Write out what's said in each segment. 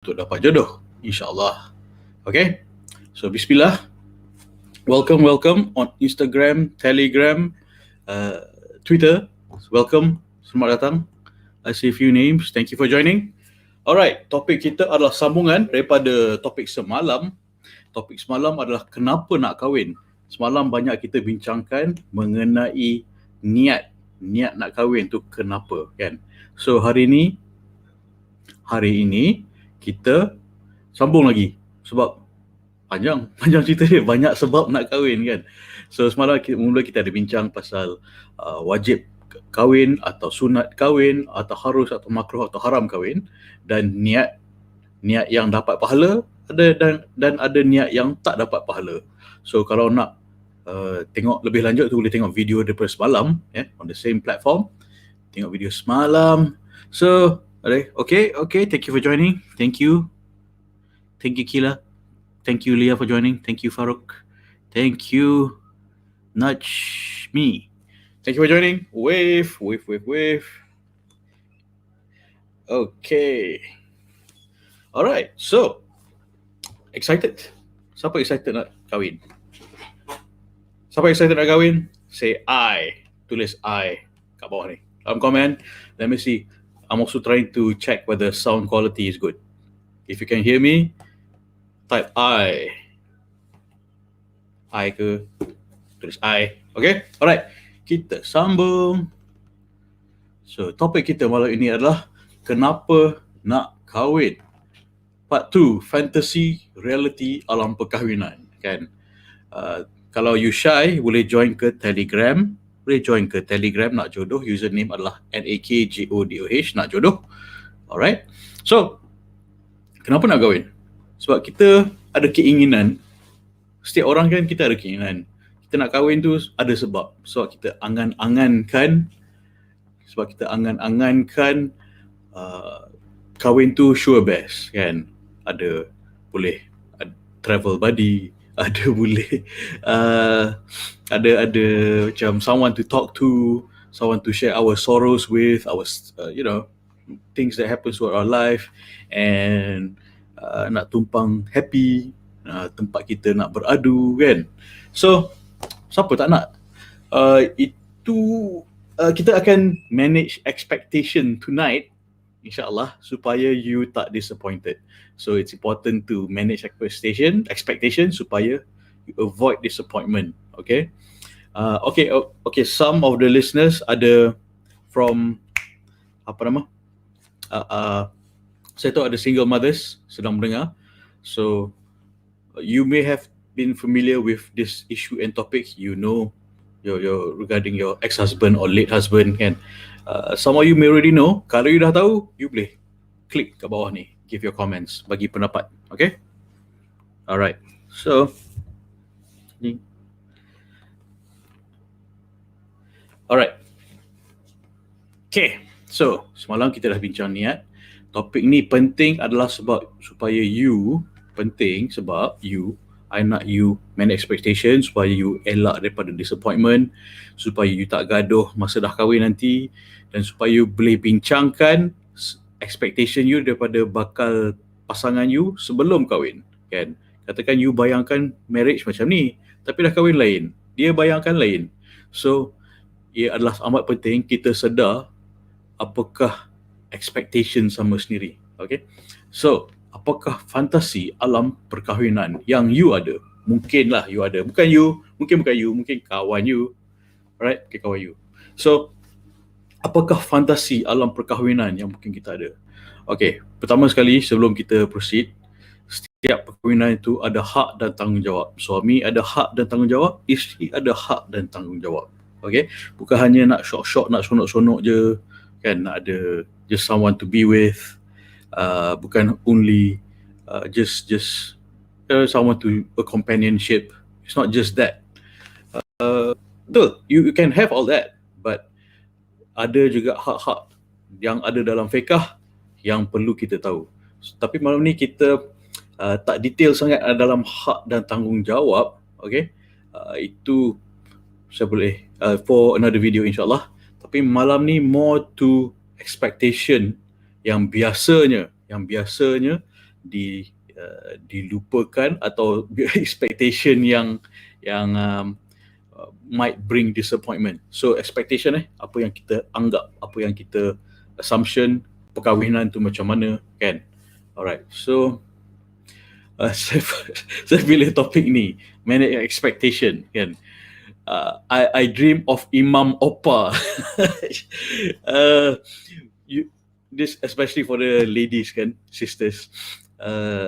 untuk dapat jodoh, insyaAllah. Okay, so bismillah. Welcome on Instagram, Telegram, Twitter. Welcome, selamat datang. I see a few names. Thank you for joining. Alright, topik kita adalah sambungan daripada topik semalam. Topik semalam adalah kenapa nak kahwin. Semalam banyak kita bincangkan mengenai niat nak kahwin tu kenapa, kan? So hari ini kita sambung lagi sebab panjang cerita dia, banyak sebab nak kahwin, kan. So semalam kita ada bincang pasal wajib kahwin atau sunat kahwin atau harus atau makruh atau haram kahwin, dan niat yang dapat pahala ada dan ada niat yang tak dapat pahala. So kalau nak tengok lebih lanjut tu boleh tengok video daripada semalam, on the same platform. Tengok video semalam. So okay, thank you for joining. Thank you Kila. Thank you Leah for joining. Thank you Farouk. Thank you Nudge Me. Thank you for joining. Wave. Okay. Alright, so excited. Siapa excited nak kahwin? Say I. Tulis I kat bawah ni. Dalam komen. Let me see. I'm also trying to check whether sound quality is good. If you can hear me, type I. I ke? Tulis I. Okay? Alright. Kita sambung. So, topik kita malam ini adalah kenapa nak kahwin. Part 2, Fantasi Realiti alam perkahwinan, kan? Kalau you shy, boleh join ke Telegram. NakJodoh. Username adalah NakJodoh, NakJodoh. Alright. So, kenapa nak kahwin? Sebab kita ada keinginan. Setiap orang kan kita ada keinginan. Kita nak kahwin tu ada sebab. Sebab kita angan-angankan kahwin tu sure best, kan? Ada travel buddy, ada boleh ada macam someone to talk to, someone to share our sorrows with, our things that happens to our life, and nak tumpang happy, tempat kita nak beradu, kan? So siapa tak nak? Kita akan manage expectation tonight, insyaAllah, supaya you tak disappointed. So it's important to manage expectation supaya you avoid disappointment. Okay. Okay. Some of the listeners ada from saya tahu ada single mothers sedang mendengar. So you may have been familiar with this issue and topic. You know, your regarding your ex-husband or late husband, kan? Some of you may already know. Kalau you dah tahu, you boleh klik kat bawah ni, give your comments, bagi pendapat. Okay? Alright. So alright. Okay. So semalam kita dah bincang niat. Topik ni penting adalah sebab I nak you manage expectation supaya you elak daripada disappointment, supaya you tak gaduh masa dah kahwin nanti, dan supaya you boleh bincangkan expectation you daripada bakal pasangan you sebelum kahwin, kan? Katakan you bayangkan marriage macam ni, tapi dah kahwin lain, dia bayangkan lain. So ia adalah amat penting kita sedar apakah expectation sama sendiri. Okay? So apakah fantasi alam perkahwinan yang you ada? Mungkinlah you ada. Mungkin kawan you. Alright? Okay, kawan you. So, apakah fantasi alam perkahwinan yang mungkin kita ada? Okay, pertama sekali sebelum kita proceed, setiap perkahwinan itu ada hak dan tanggungjawab. Suami ada hak dan tanggungjawab, isteri ada hak dan tanggungjawab. Okay? Bukan hanya nak syok-syok, nak sonok-sonok je, kan? Nak ada just someone to be with. Bukan only just someone to a companionship. It's not just that. Betul, you can have all that, but ada juga hak-hak yang ada dalam fiqh yang perlu kita tahu. Tapi malam ni kita tak detail sangat dalam hak dan tanggungjawab. Okay, itu saya boleh for another video insyaAllah. Tapi malam ni more to expectation yang biasanya dilupakan, atau expectation yang might bring disappointment. So expectation apa yang kita anggap, apa yang kita assumption perkahwinan tu macam mana, kan? Alright, so saya pilih topik ni, manage expectation, kan? I dream of Imam Opa. This especially for the ladies, kan, sisters.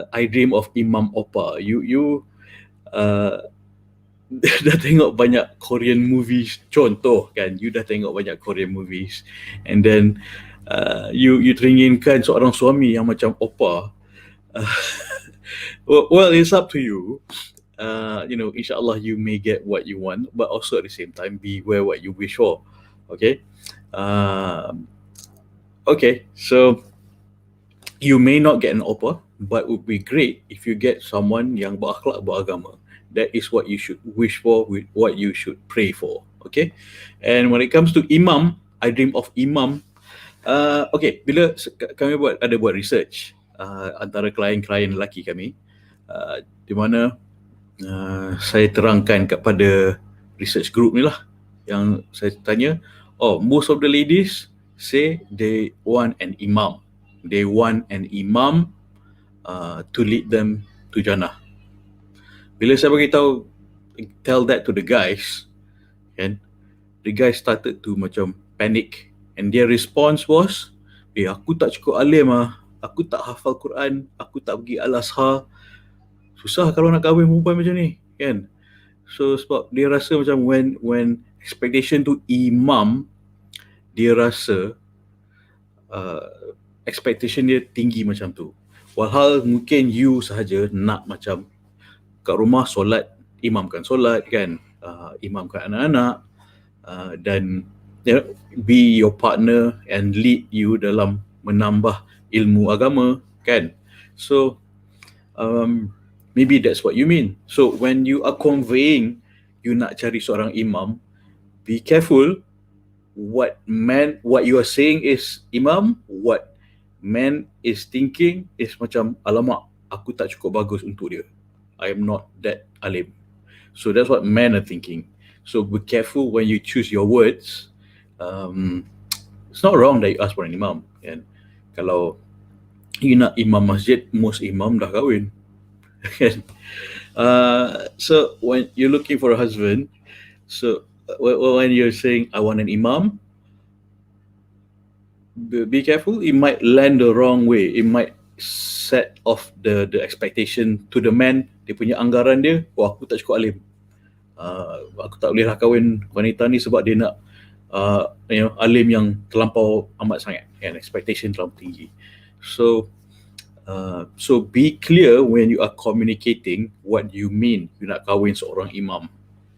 I dream of Imam Opa. You dah tengok banyak Korean movies, contoh, kan, you dah tengok banyak Korean movies, and then you teringinkan seorang suami yang macam Opa. Well, it's up to you. Inshallah you may get what you want, but also at the same time beware what you wish for. Okay. Okay, so you may not get an Opa, but it would be great if you get someone yang berakhlak, beragama. That is what you should wish for, what you should pray for. Okay. And when it comes to Imam, I dream of Imam. Okay, bila kami ada buat research antara klien-klien lelaki kami, di mana saya terangkan kepada research group ni lah, yang saya tanya, most of the ladies say they want an imam. They want an imam to lead them to Jannah. Bila saya tell that to the guys, kan, the guys started to macam panic, and their response was, aku tak cukup alim aku tak hafal Quran, aku tak pergi Al-Azhar, susah kalau nak kahwin perempuan macam ni, kan. So sebab dia rasa macam when expectation to imam, dia rasa expectation dia tinggi macam tu. Walhal mungkin you sahaja nak macam kat rumah solat, imamkan solat, kan, imamkan anak-anak, dan be your partner and lead you dalam menambah ilmu agama, kan. So maybe that's what you mean. So when you are conveying you nak cari seorang imam, be careful what you are saying is imam, what man is thinking is macam, alamak, aku tak cukup bagus untuk dia, I am not that alim. So that's what men are thinking. So be careful when you choose your words. It's not wrong that you ask for an imam, kan. Kalau you nak imam masjid, most imam dah kahwin. So when you're looking for a husband, so when you're saying I want an imam, be careful, it might land the wrong way. It might set off the expectation to the man. Dia punya anggaran dia, aku tak cukup alim, aku tak boleh lah kahwin wanita ni sebab dia nak alim yang terlampau amat sangat, kan, expectation terlalu tinggi. So be clear when you are communicating what you mean you nak kahwin seorang imam.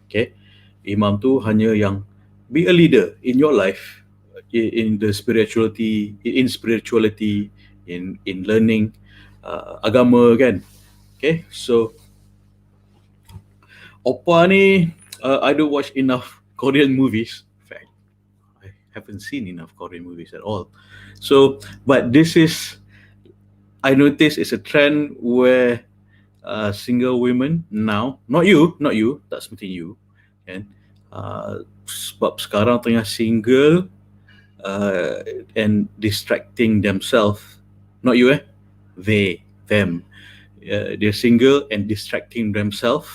Okay, imam tu hanya yang be a leader in your life, in spirituality, in learning agama, kan. Okay, so Opa ni, I don't watch enough Korean movies. In fact, I haven't seen enough Korean movies at all. So, but this is, I notice it's a trend where single women now, not you, tak seperti you, kan. Sebab sekarang tengah single and distracting themselves, not you, them. They're single and distracting themselves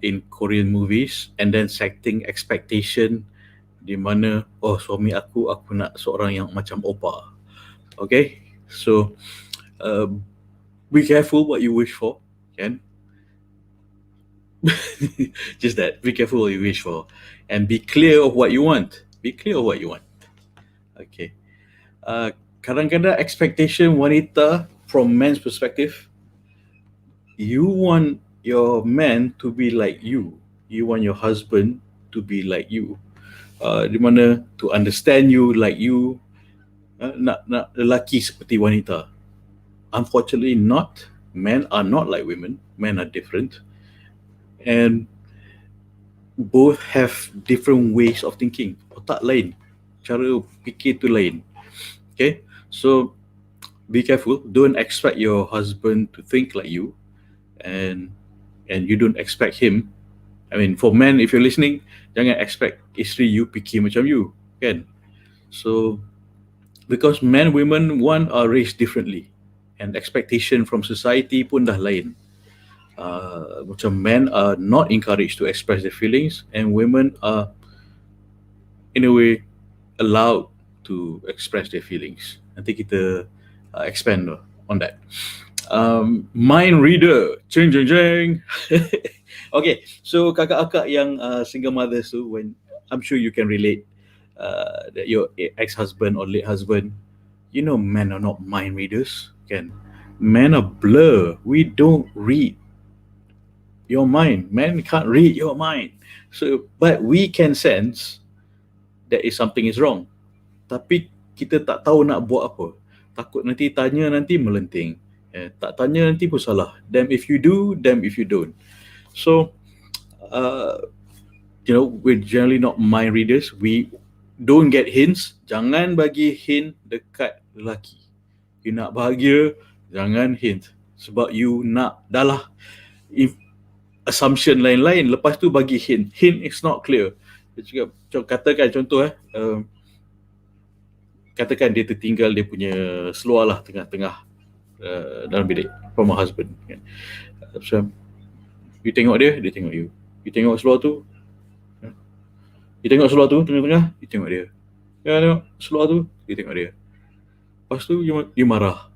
in Korean movies, and then setting expectation di mana, suami aku nak seorang yang macam Opa. Okay, so be careful what you wish for, kan. Just that, be careful what you wish for, and be clear of what you want. Okay. Kadang-kadang expectation wanita from men's perspective, you want your man to be like you want your husband to be like you, di mana to understand you like you, nak lelaki seperti wanita. Unfortunately not. Men are not like women. Men are different, and both have different ways of thinking. Otak lain, cara fikir tu lain. Okay, so be careful. Don't expect your husband to think like you, and you don't expect him. I mean, for men, if you're listening, jangan expect isteri you fikir macam you, kan? So because men, women, one are raised differently, and expectation from society pun dah lain. Macam men are not encouraged to express their feelings, and women are in a way allowed to express their feelings. Nanti kita expand on that. Mind reader, jeng jeng jeng. Okay, so kakak-akak yang single mothers tu, when I'm sure you can relate, that your ex-husband or late husband, you know, men are not mind readers, kan? Men are blur. We don't read your mind. Men can't read your mind. So, but we can sense that is something is wrong. Tapi kita tak tahu nak buat apa. Takut nanti tanya nanti melenting. Tak tanya nanti pun salah. Damn if you do, damn if you don't. So, we're generally not mind readers. We don't get hints. Jangan bagi hint dekat lelaki. You nak bahagia, jangan hint. Sebab you nak dah lah assumption lain-lain. Lepas tu bagi hint. Hint is not clear. Dia cakap, katakan contoh katakan dia tertinggal dia punya seluar lah tengah-tengah dalam bilik from my husband, kan? So, you tengok dia tengok you. You tengok seluar tu, you tengok seluar tu tengah-tengah, you tengok dia. Ya, tengok seluar tu, you tengok dia. Lepas tu you marah.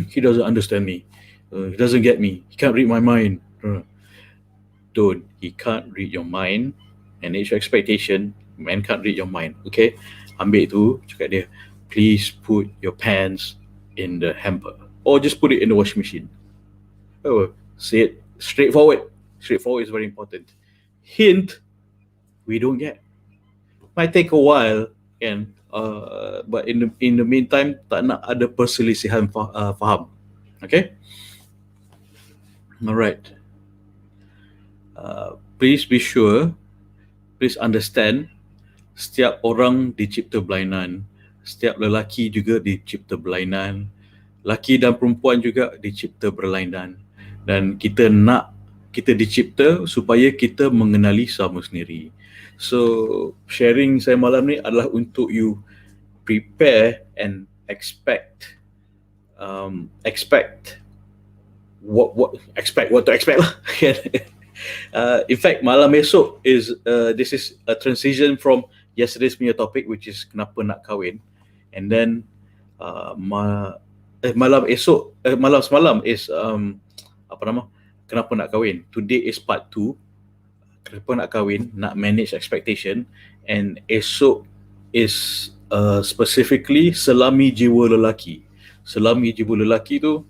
He doesn't understand me. He doesn't get me. He can't read my mind. Don't. He can't read your mind. Manage your expectation. Man can't read your mind. Okay? Ambil tu, cakap dia, please put your pants in the hamper. Or just put it in the washing machine. Say it straightforward. Straightforward is very important. Hint, we don't get. Might take a while, kan? But in the meantime, tak nak ada perselisihan faham. Okay? Alright. Please be sure, please understand, setiap orang dicipta berlainan. Setiap lelaki juga dicipta berlainan. Laki dan perempuan juga dicipta berlainan. Dan kita dicipta supaya kita mengenali sama sendiri. So, sharing saya malam ni adalah untuk you prepare and expect what to expect lah. In fact, malam esok this is a transition from yesterday's punya topic, which is kenapa nak kahwin, and then malam semalam is kenapa nak kahwin. Today is part 2, kenapa nak kahwin, nak manage expectation, and esok is specifically selami jiwa lelaki. Selami jiwa lelaki tu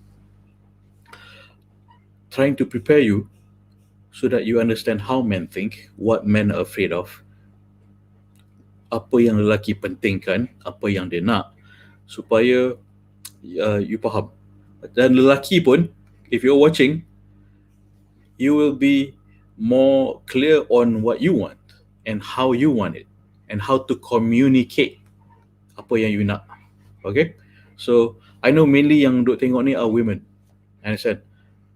trying to prepare you so that you understand how men think, what men are afraid of, apa yang lelaki pentingkan, apa yang dia nak, supaya you faham. Dan lelaki pun, if you're watching, you will be more clear on what you want and how you want it and how to communicate apa yang you nak. Okay? So, I know mainly yang duk tengok ni are women. Understand?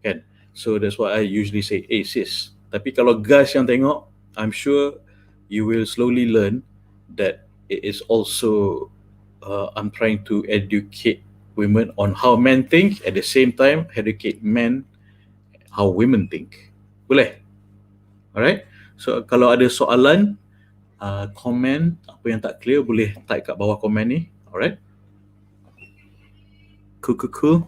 Kan? So, that's why I usually say, hey sis. Tapi kalau guys yang tengok, I'm sure you will slowly learn that it is also, I'm trying to educate women on how men think, at the same time, educate men how women think. Boleh? Alright? So, kalau ada soalan, komen, apa yang tak clear, boleh type kat bawah komen ni. Alright? Cool.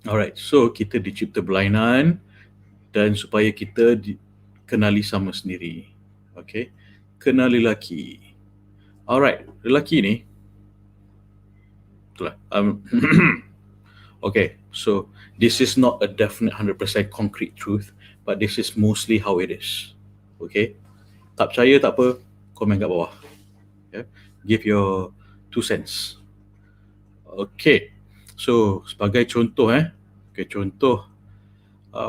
Alright, so kita dicipta berlainan dan supaya kita kenali sama sendiri. Okay? Kenali lelaki. Alright, lelaki ni. Itulah. Okay, so this is not a definite 100% concrete truth, but this is mostly how it is. Okay? Tak percaya tak apa, komen kat bawah. Okay? Give your 2 cents. Okay. So, sebagai contoh contoh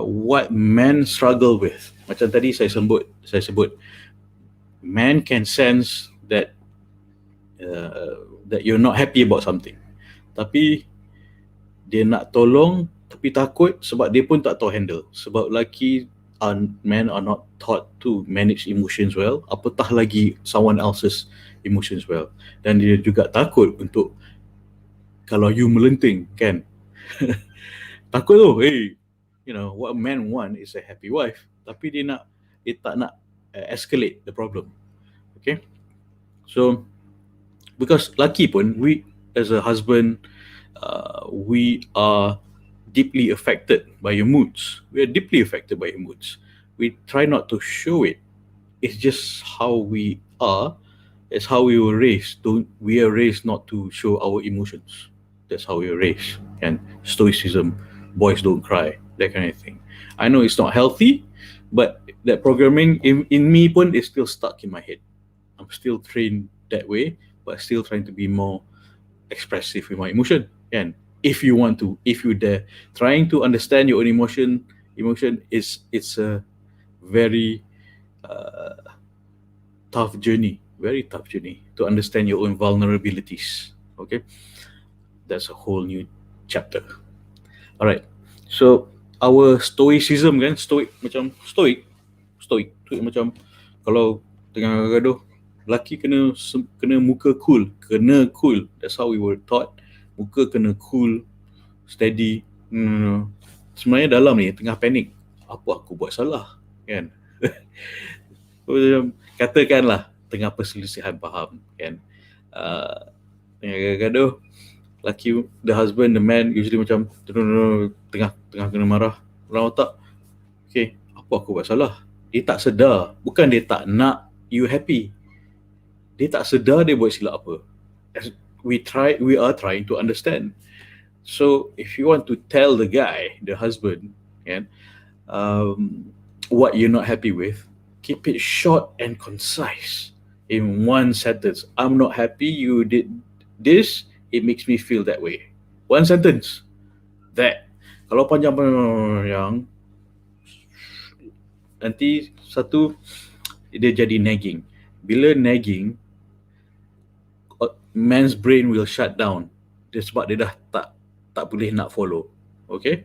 what men struggle with. Macam tadi saya sebut men can sense that that you're not happy about something. Tapi dia nak tolong tapi takut sebab dia pun tak tahu handle. Sebab men are not taught to manage emotions well, apatah lagi someone else's emotions well. Dan dia juga takut untuk kalau you melenting kan. Takut tu, what a man want is a happy wife. Tapi dia tak nak escalate the problem. Okay? So, because laki pun, we as a husband, we are deeply affected by your moods. We are deeply affected by your moods. We try not to show it. It's just how we are. It's how we were raised. We are raised not to show our emotions. That's how we were raised. And stoicism, boys don't cry, that kind of thing. I know it's not healthy, but that programming in me pun is still stuck in my head. I'm still trained that way, but still trying to be more expressive with my emotion. And if you're there, trying to understand your own emotion it's a very tough journey, very tough journey to understand your own vulnerabilities. Okay, that's a whole new chapter. Alright, so our stoicism kan, stoic macam kalau tengah gaduh, lelaki kena muka cool, that's how we were taught. Muka kena cool, steady. Sebenarnya dalam ni tengah panik, apa aku buat salah kan. Katakanlah tengah perselisihan faham kan, tengah gaduh, laki, the husband, the man usually macam tengah kena marah dalam otak, okay, apa aku buat salah. Dia tak sedar, bukan dia tak nak you happy, dia tak sedar dia buat silap apa. We are trying to understand. So if you want to tell the guy, the husband, what you're not happy with, keep it short and concise in one sentence. I'm not happy you did this, it makes me feel that way. One sentence. That. Kalau panjang nanti satu dia jadi nagging. Bila nagging, man's brain will shut down. Dia sebab dia dah tak boleh nak follow. Okay?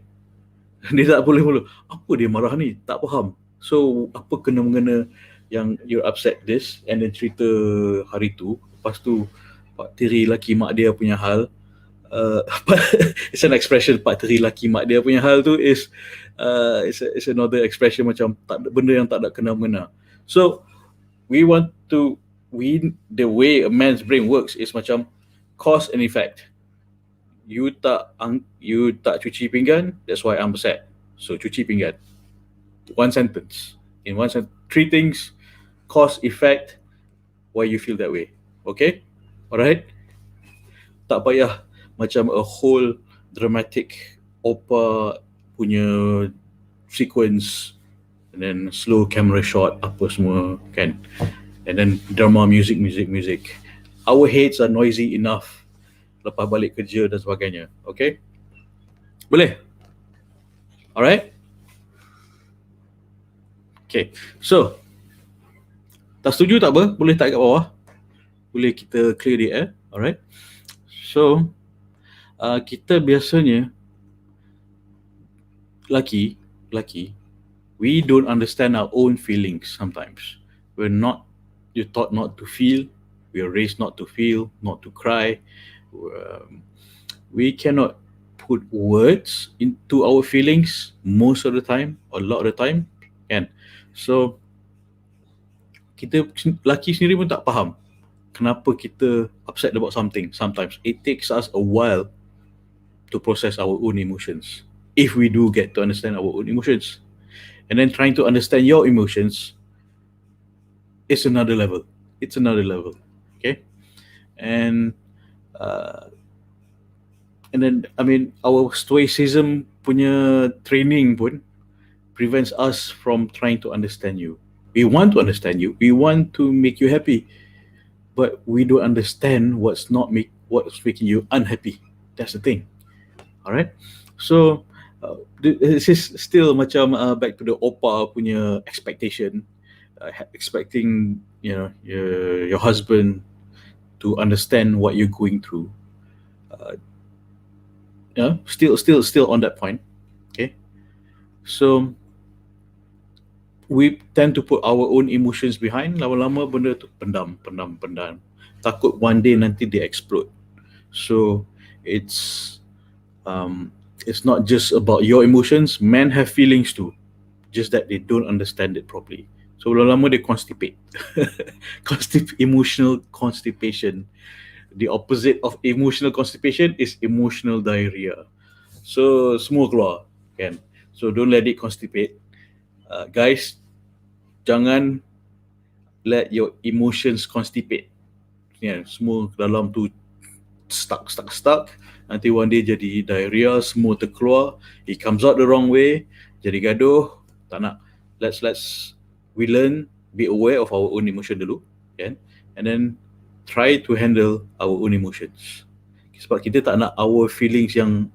Dia tak boleh follow. Apa dia marah ni? Tak faham. So, apa kena-mengena yang you're upset this, and then cerita hari tu, lepas tu pak tiri laki mak dia punya hal, it's an expression, pak tiri laki mak dia punya hal tu is it's another expression macam benda yang tak ada kena-mengena. So, the way a man's brain works is macam cause and effect. You tak cuci pinggan, that's why I'm upset. So cuci pinggan. One sentence. In one sentence, three things, cause, effect, why you feel that way. Okay? Alright? Tak payah macam a whole dramatic opera punya sequence, and then slow camera shot, apa semua kan. And then drama, music. Our heads are noisy enough lepas balik kerja dan sebagainya. Okay? Boleh? Alright? Okay. So, tak setuju tak apa? Boleh type kat bawah. Boleh kita clear the air. Alright? So, kita biasanya laki, we don't understand our own feelings sometimes. You're taught not to feel. We are raised not to feel, not to cry. We cannot put words into our feelings most of the time, or a lot of the time, kan? So, kita laki sendiri pun tak faham kenapa kita upset about something. Sometimes it takes us a while to process our own emotions, if we do get to understand our own emotions. And then trying to understand your emotions is another level. It's another level. Okay? And then, I mean, our stoicism punya training pun prevents us from trying to understand you. We want to understand you. We want to make you happy. But we don't understand what's making you unhappy. That's the thing. Alright? So, this is still macam back to the opa punya expectation. Expecting, your husband to understand what you're going through. Still on that point. Okay, so we tend to put our own emotions behind. Lama-lama benda tu pendam. Takut one day nanti they explode. So it's it's not just about your emotions. Men have feelings too, just that they don't understand it properly. So lama-lama they constipate. Emotional constipation. The opposite of emotional constipation is emotional diarrhea. So semua keluar, kan? So don't let it constipate. Guys, jangan let your emotions constipate. Semua dalam tu stuck. Nanti one day jadi diarrhea, semua terkeluar. It comes out the wrong way, jadi gaduh. Tak nak. Let's we learn, be aware of our own emotion dulu, kan? And then try to handle our own emotions. Sebab kita tak nak our feelings yang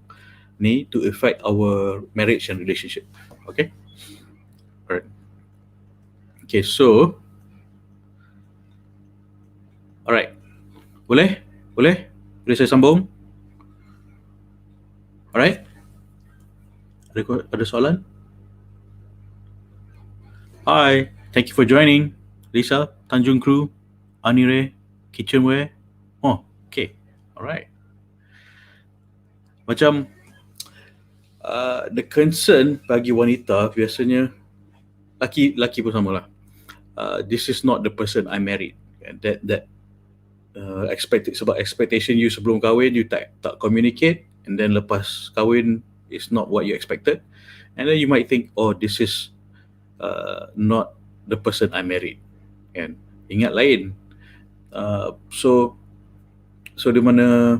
ni to affect our marriage and relationship. Okay? Alright. Okay, so alright. Boleh saya sambung? Alright. Ada soalan? Hi, thank you for joining. Lisa, Tanjung Crew, Anire, Kitchenware. Oh, okay. Alright. Macam the concern bagi wanita biasanya, laki pun sama lah. This is not the person I married. That sebab expectation you sebelum kahwin, you tak communicate, and then lepas kahwin is not what you expected, and then you might think, oh, this is not the person I married, kan? Ingat lain. So di mana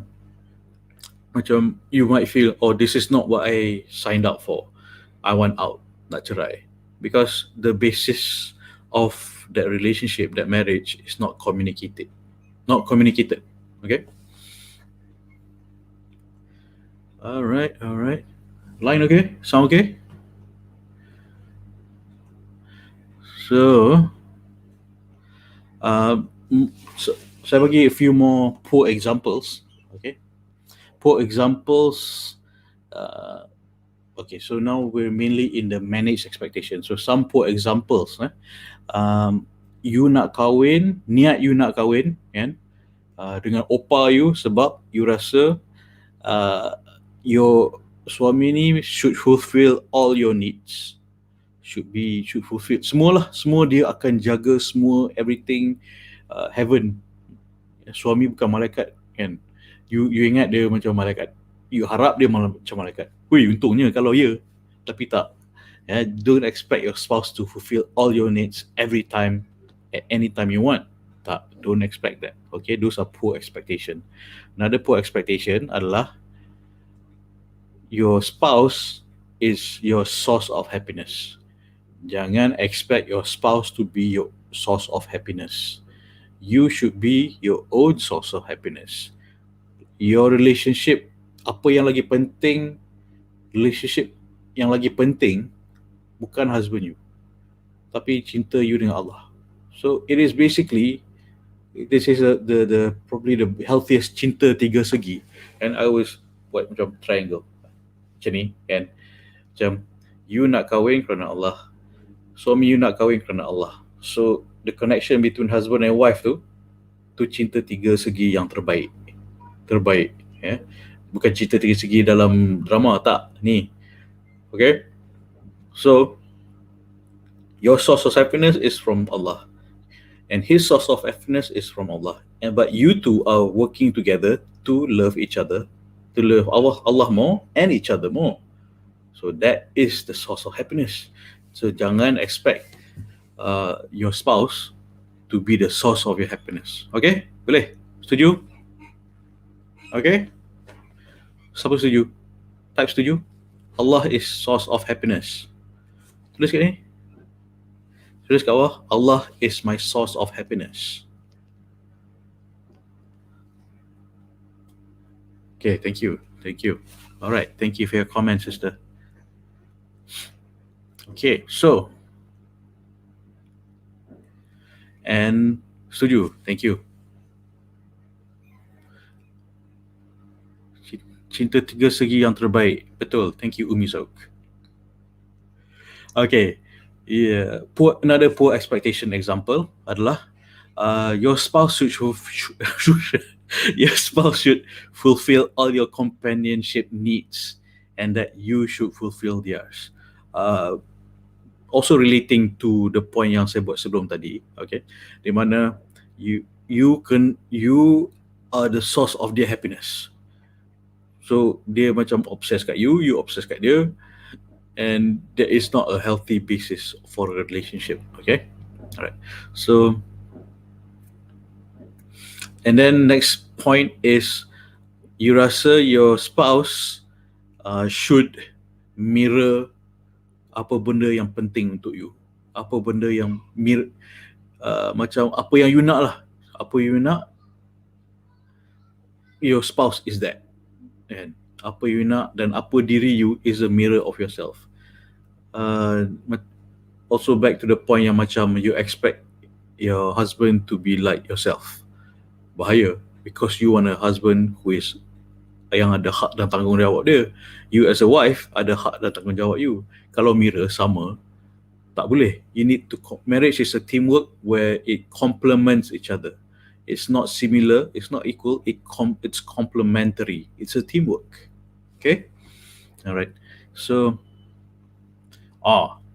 macam you might feel, oh, this is not what I signed up for. I want out, nak cerai, because the basis of that relationship, that marriage is not communicated. Okay. All right. Line okay? Sound okay? So, saya bagi a few more poor examples. Okay. Poor examples. Okay, so now we're mainly in the managed expectation. So some poor examples. You nak kahwin, niat you nak kahwin, kan? Dengan opa you sebab you rasa your suami ni should fulfill all your needs. Should fulfill semua dia akan jaga semua, everything, heaven. Suami bukan malaikat, kan? You ingat dia macam malaikat. You harap dia macam malaikat. Untungnya kalau tapi tak. Don't expect your spouse to fulfill all your needs every time, at any time you want. Tak, don't expect that. Okay, those are poor expectation. Another poor expectation adalah your spouse is your source of happiness. Jangan expect your spouse to be your source of happiness. You should be your own source of happiness. Your relationship, relationship yang lagi penting bukan husband you, tapi cinta you dengan Allah. So it is basically, this is the probably the healthiest cinta tiga segi. And I always buat macam triangle macam ni, kan? Macam you nak kahwin kerana Allah, suami you nak kahwin kerana Allah. So the connection between husband and wife tu cinta tiga segi yang terbaik, ya. Bukan cinta tiga segi dalam drama, tak. Ni, okay. So your source of happiness is from Allah, and his source of happiness is from Allah. But you two are working together to love each other, to love Allah more and each other more. So that is the source of happiness. So jangan expect your spouse to be the source of your happiness. Okay? Boleh? Setuju? Okay? Siapa setuju? Type setuju. Allah is source of happiness. Tulis kat ni. Tulis kat bawah, Allah is my source of happiness. Okay, thank you. All right, thank you for your comment, sister. Okay, so, and setuju, thank you. cinta tiga segi yang terbaik. Betul. Thank you, Umi Zauk. Okay. Yeah. Another poor expectation example adalah your spouse your spouse should fulfill all your companionship needs, and that you should fulfill theirs. Also relating to the point yang saya buat sebelum tadi, okay, di mana you are the source of their happiness. So dia macam obsessed kat you obsessed kat dia, and there is not a healthy basis for a relationship. Okay, alright. So, and then next point is you rasa your spouse should mirror apa benda yang penting untuk you, apa benda yang macam apa yang you nak lah, apa you nak, your spouse is that, and apa you nak dan apa diri you is a mirror of yourself. Also back to the point yang macam you expect your husband to be like yourself, bahaya, because you want a husband who is yang ada hak dan tanggungjawab dia. You as a wife ada hak dan tanggungjawab you. Kalau mirror sama, tak boleh. You need to marriage is a teamwork where it complements each other. It's not similar, it's not equal, it's complementary. It's a teamwork. Okay? Alright. So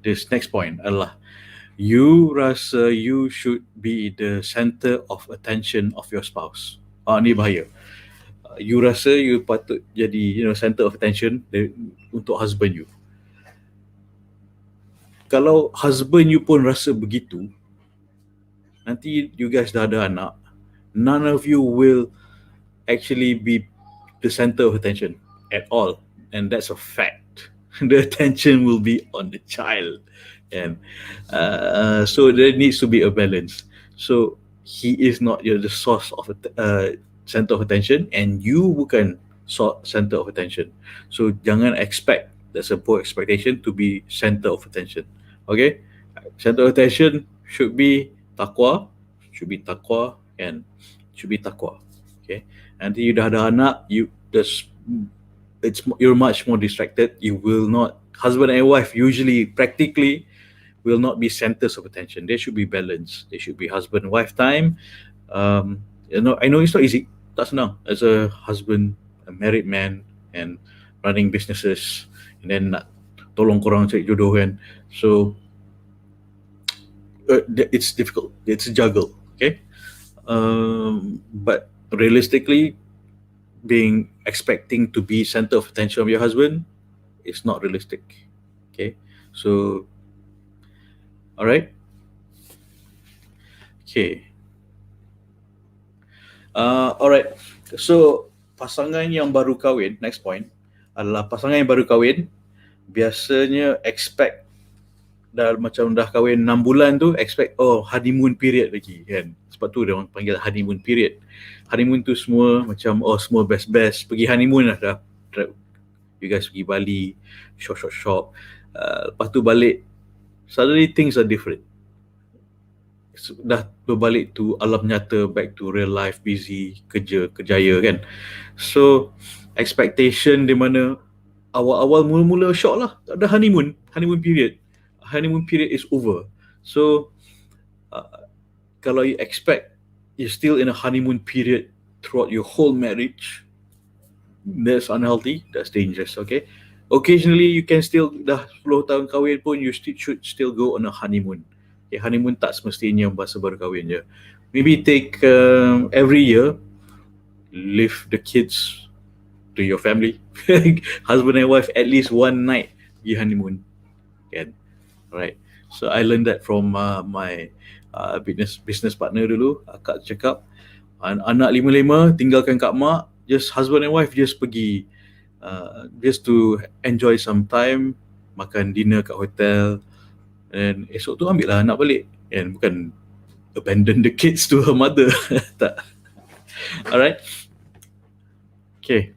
this next point adalah you rasa you should be the center of attention of your spouse. Ni bahaya. You rasa you patut jadi center of attention untuk husband you. Kalau husband you pun rasa begitu, nanti you guys dah ada anak, none of you will actually be the center of attention at all, and that's a fact. The attention will be on the child, and so there needs to be a balance. So he is not the source of center of attention, and you bukan center of attention. So jangan expect, that's a poor expectation, to be center of attention. Okay, center of attention should be takwa, and should be takwa. Okay, nanti you dah ada anak, you're much more distracted. You will not, husband and wife usually practically will not be centers of attention. There should be balance. There should be husband and wife time. I know it's not easy, tak senang as a husband, a married man, and running businesses, and then nak tolong korang cari jodoh kan. So it's difficult. It's a juggle. Okay, but realistically, expecting to be center of attention of your husband is not realistic. Okay, so alright. Okay. Alright. So pasangan yang baru kahwin, next point adalah pasangan yang baru kahwin biasanya expect dah kahwin 6 bulan tu, expect honeymoon period lagi kan. Sebab tu dia orang panggil honeymoon period. Honeymoon tu semua macam semua best pergi honeymoon lah dah. You guys pergi Bali, shop. Lepas tu balik, suddenly things are different. Dah berbalik to alam nyata, back to real life, busy, kerjaya kan. So expectation di mana awal-awal mula-mula shock lah, tak ada honeymoon period is over. So kalau you expect you're still in a honeymoon period throughout your whole marriage, that's unhealthy, that's dangerous. Okay, occasionally you can still, dah 10 tahun kahwin pun, you should still go on a honeymoon. Okay, honeymoon tak semestinya masa baru kahwin je. Maybe take every year, leave the kids to your family. Husband and wife at least one night pergi honeymoon kan. Right. So I learned that from my business partner dulu. Akak cakap anak 5 tinggalkan kat mak, just husband and wife just pergi just to enjoy some time, makan dinner kat hotel, and esok tu ambil lah anak balik, and bukan abandon the kids to her mother. Tak. Alright. Okay.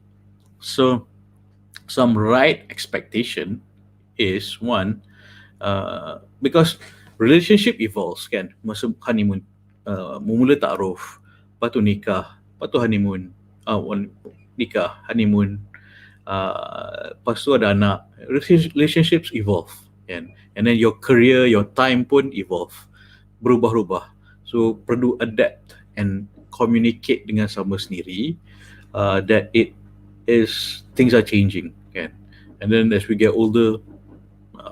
So some right expectation is one, because relationship evolves kan. Masa honeymoon, mula ta'aruf, lepas tu nikah, lepas tu honeymoon, nikah, honeymoon, Lepas tu ada anak. Relationships evolve, kan? And then your career, your time pun evolve, berubah-ubah. So perlu adapt and communicate dengan sama sendiri, that it is, things are changing, kan? And then as we get older,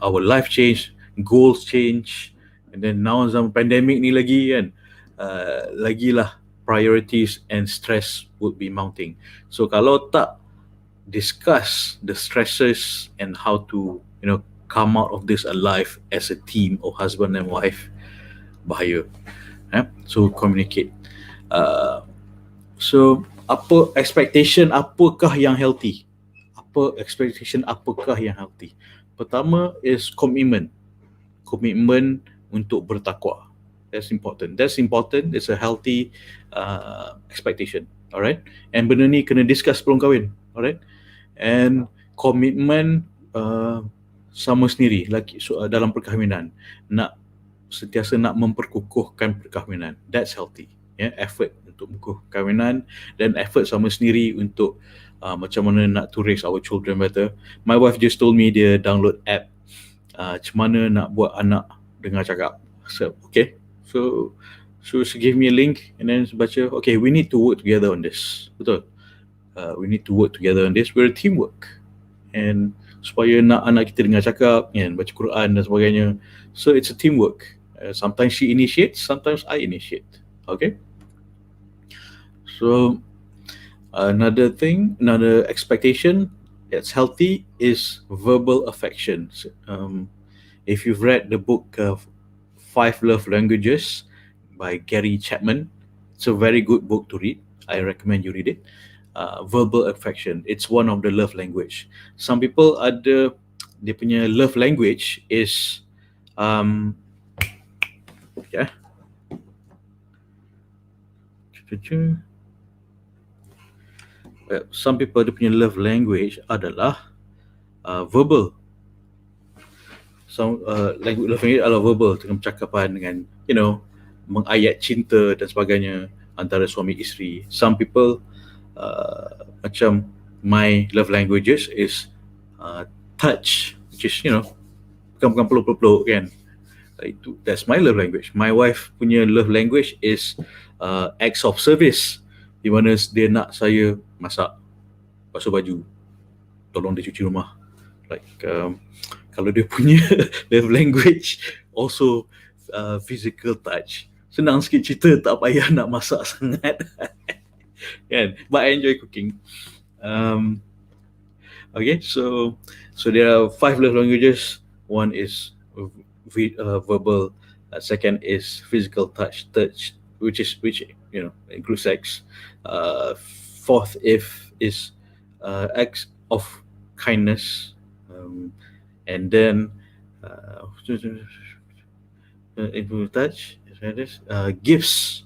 our life change, goals change, and then now zaman pandemic ni lagi, kan, lagilah priorities and stress would be mounting. So kalau tak discuss the stresses and how to, come out of this alive as a team or husband and wife, bahaya. So communicate. So apa expectation, apakah yang healthy? Apakah yang healthy? Pertama is commitment untuk bertakwa. That's important. It's a healthy expectation. Alright. And benda ni kena discuss sebelum kahwin. Alright. And komitmen sama sendiri lagi dalam perkahwinan, sentiasa nak memperkukuhkan perkahwinan. That's healthy. Effort untuk mengukuh kahwinan dan effort sama sendiri untuk macam mana nak to raise our children better. My wife just told me dia download app macam mana nak buat anak dengar cakap. So okay, so she gave me a link and then baca, okay, we need to work together on this. Betul. We need to work together on this. We're a teamwork. And supaya nak anak kita dengar cakap, baca Quran dan sebagainya. So it's a teamwork. Sometimes she initiates, sometimes I initiate. Okay. So another expectation that's healthy is verbal affection. If you've read the book of 5 Love Languages by Gary Chapman, it's a very good book to read. I recommend you read it. Verbal affection, it's one of the love language. Some people ada dia punya love language is some people dia punya love language adalah verbal. Some love language adalah verbal, dengan percakapan, dengan mengayat cinta dan sebagainya antara suami isteri. Some people macam my love languages is touch, which is pegang-pegang peluk-peluk, kan. Itu, that's my love language. My wife punya love language is acts of service, di mana dia nak saya masak, basuh baju, tolong dia cuci rumah. Like kalau dia punya love language also physical touch, senang sikit cerita, tak payah nak masak sangat. Kan? But I enjoy cooking. Okay, so there are 5 love languages. One is verbal. Second is physical touch, which includes sex. Fourth is acts of kindness, and then influence touch, gifts.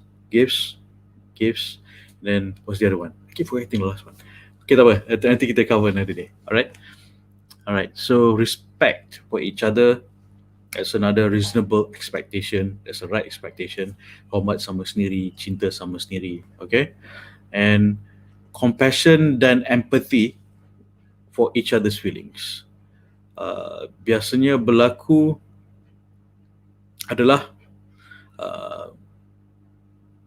Then what's the other one? I keep forgetting the last one. Okay, tak apa, nanti kita cover another day. Alright. So respect for each other, that's another reasonable expectation. That's a right expectation. Hormat sama sendiri, cinta sama sendiri. Okay. And compassion dan empathy for each other's feelings. Biasanya berlaku adalah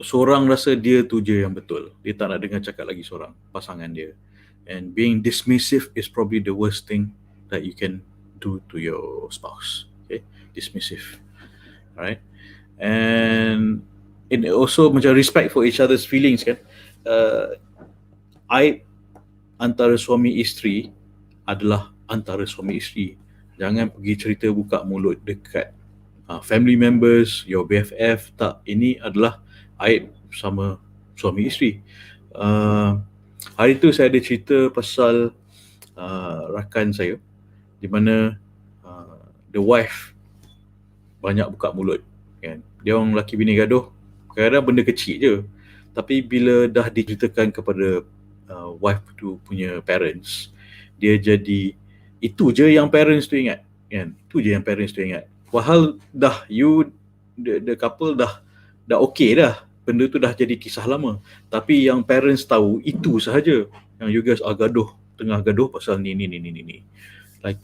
seorang rasa dia tu je yang betul. Dia tak nak dengar cakap lagi seorang, pasangan dia. And being dismissive is probably the worst thing that you can do to your spouse. Okay, dismissive. Alright. And also macam respect for each other's feelings, kan. Aib antara suami isteri adalah antara suami isteri. Jangan pergi cerita buka mulut dekat family members, your BFF. Tak, ini adalah aib sama suami isteri. Hari tu saya ada cerita pasal rakan saya, di mana the wife banyak buka mulut, kan. Dia orang lelaki bini gaduh, kadang-kadang benda kecil je, tapi bila dah diceritakan kepada wife tu punya parents, dia jadi itu je yang parents tu ingat, kan. Itu je yang parents tu ingat. Padahal dah the couple dah okay dah. Benda tu dah jadi kisah lama. Tapi yang parents tahu itu sahaja. Yang you guys gaduh tengah gaduh pasal ni. Like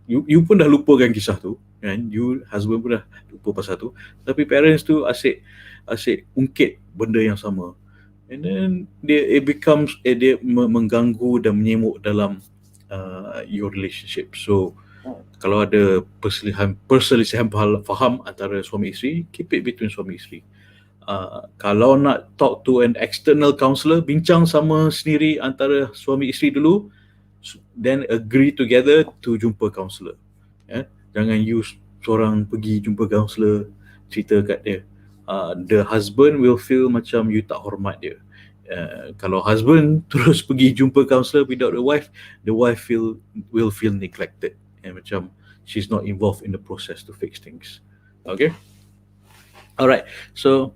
you pun dah lupakan kisah tu kan, you husband pun dah lupa pasal tu, tapi parents tu asyik ungkit benda yang sama, and then it becomes dia mengganggu dan menyemuk dalam your relationship. So kalau ada perselisihan faham antara suami isteri, keep it between suami isteri. Kalau nak talk to an external counselor, bincang sama sendiri antara suami isteri dulu, then agree together to jumpa counselor. Jangan you seorang pergi jumpa counselor, cerita kat dia. The husband will feel macam you tak hormat dia. Kalau husband terus pergi jumpa counselor without the wife will feel neglected, and macam she's not involved in the process to fix things. Okay. Alright, so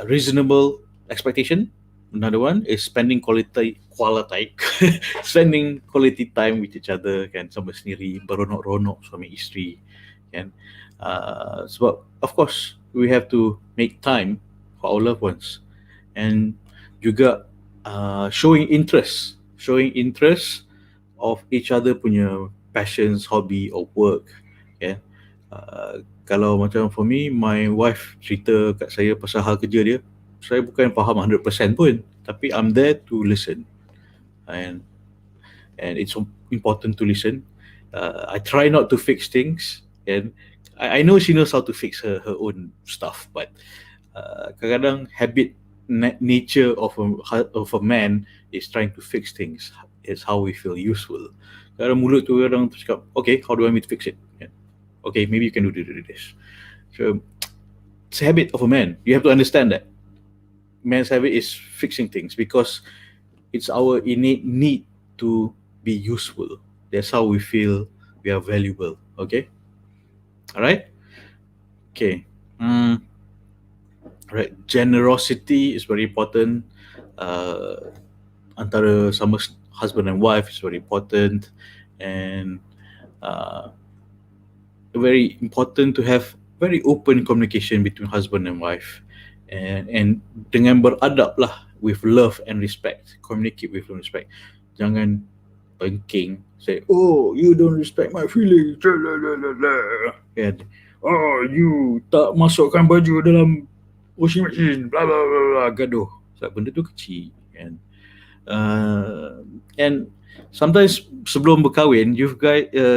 reasonable expectation. Another one is spending quality spending quality time with each other kan, sama sendiri, beronok-ronok suami isteri kan. Sebab of course we have to make time for our loved ones, and juga showing interest of each other punya passions, hobby or work kan. Kalau macam for me, my wife cerita kat saya pasal hal kerja dia, saya bukan faham 100% pun, tapi I'm there to listen, and it's important to listen. I try not to fix things, and I know she knows how to fix her own stuff, but kadang-kadang habit nature of a man is trying to fix things. It's how we feel useful. Kadang mulut tu kadang cakap, okay, how do I want me to fix it? Okay, maybe you can do this. So it's a habit of a man. You have to understand that man's habit is fixing things because it's our innate need to be useful. That's how we feel we are valuable. Okay. All right. Okay. Right. Generosity is very important. Antara sama husband and wife is very important, and very important to have very open communication between husband and wife, and dengan beradab lah, with love and respect. Communicate with love and respect. Jangan pengking, say, oh, you don't respect my feelings, and oh, you tak masukkan baju dalam washing machine, blah blah blah, blah, gaduh. Sebab benda tu kecil kan. And sometimes sebelum berkahwin,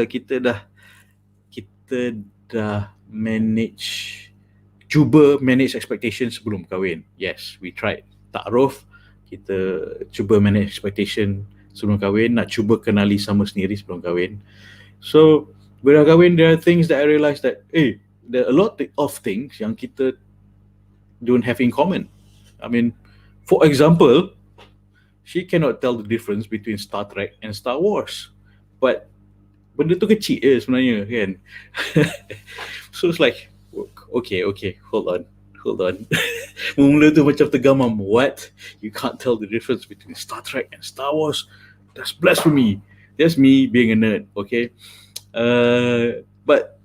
kita dah cuba manage expectation sebelum kahwin. Yes, we tried. Ta'aruf, kita cuba manage expectation sebelum kahwin, nak cuba kenali sama sendiri sebelum kahwin. So, bila kahwin, there are things that I realised that, there are a lot of things yang kita don't have in common. I mean, for example, she cannot tell the difference between Star Trek and Star Wars. But benda tu kecil sebenarnya kan. So it's like, okay, hold on. Mula tu macam tergamam, what? You can't tell the difference between Star Trek and Star Wars? That's blasphemy. That's me being a nerd, okay? But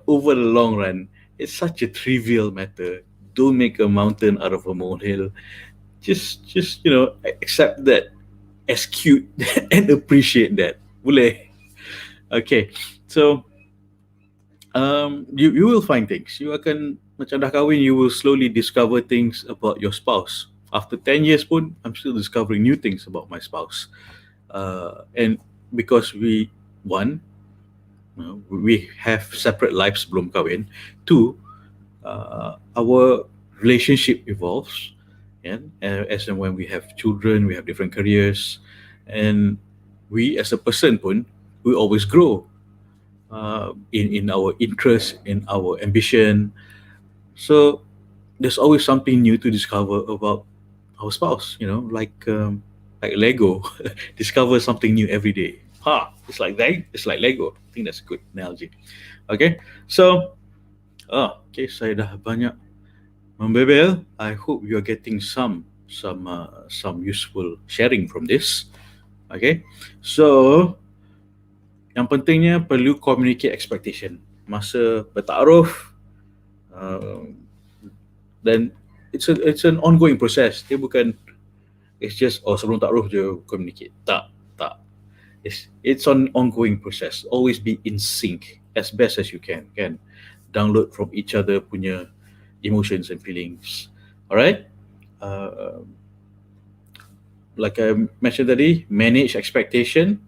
over the long run, it's such a trivial matter. Don't make a mountain out of a molehill. Just accept that as cute and appreciate that. Boleh. Okay, so you will find things. You akan macam dah kahwin, you will slowly discover things about your spouse. After 10 years pun, I'm still discovering new things about my spouse. And because we have separate lives sebelum kahwin. Two, our relationship evolves, and as and when we have children, we have different careers, and we as a person pun, we always grow in our interest, in our ambition. So there's always something new to discover about our spouse, like Lego. Discover something new every day. It's like that. It's like Lego. I think that's a good analogy. Okay, so saya dah banyak membebel. I hope you are getting some useful sharing from this. Okay, so yang pentingnya perlu communicate expectation masa bertaaruf, dan it's an ongoing process. Dia bukan it's just sebelum taaruf je communicate. Tak. It's an ongoing process. Always be in sync as best as you can download from each other punya emotions and feelings. Alright. uh, like I mentioned tadi, manage expectation.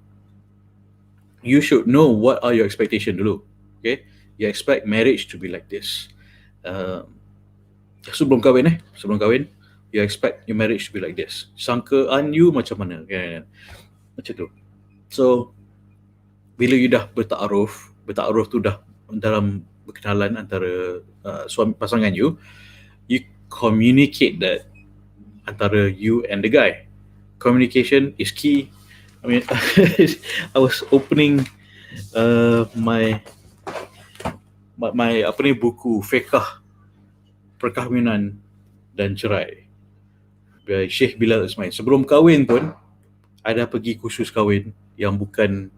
You should know what are your expectation dulu. Okay, you expect marriage to be like this. uh, sebelum kahwin you expect your marriage to be like this. Sangkaan you macam mana kan, macam tu. So bila you dah bertaaruf tu dah dalam berkenalan antara suami pasangan you communicate that antara you and the guy. Communication is key. I mean, I was opening my apa ni, buku fiqh perkahwinan dan cerai by Syekh Bilal Ismail. Sebelum kahwin pun ada pergi kursus kahwin yang bukan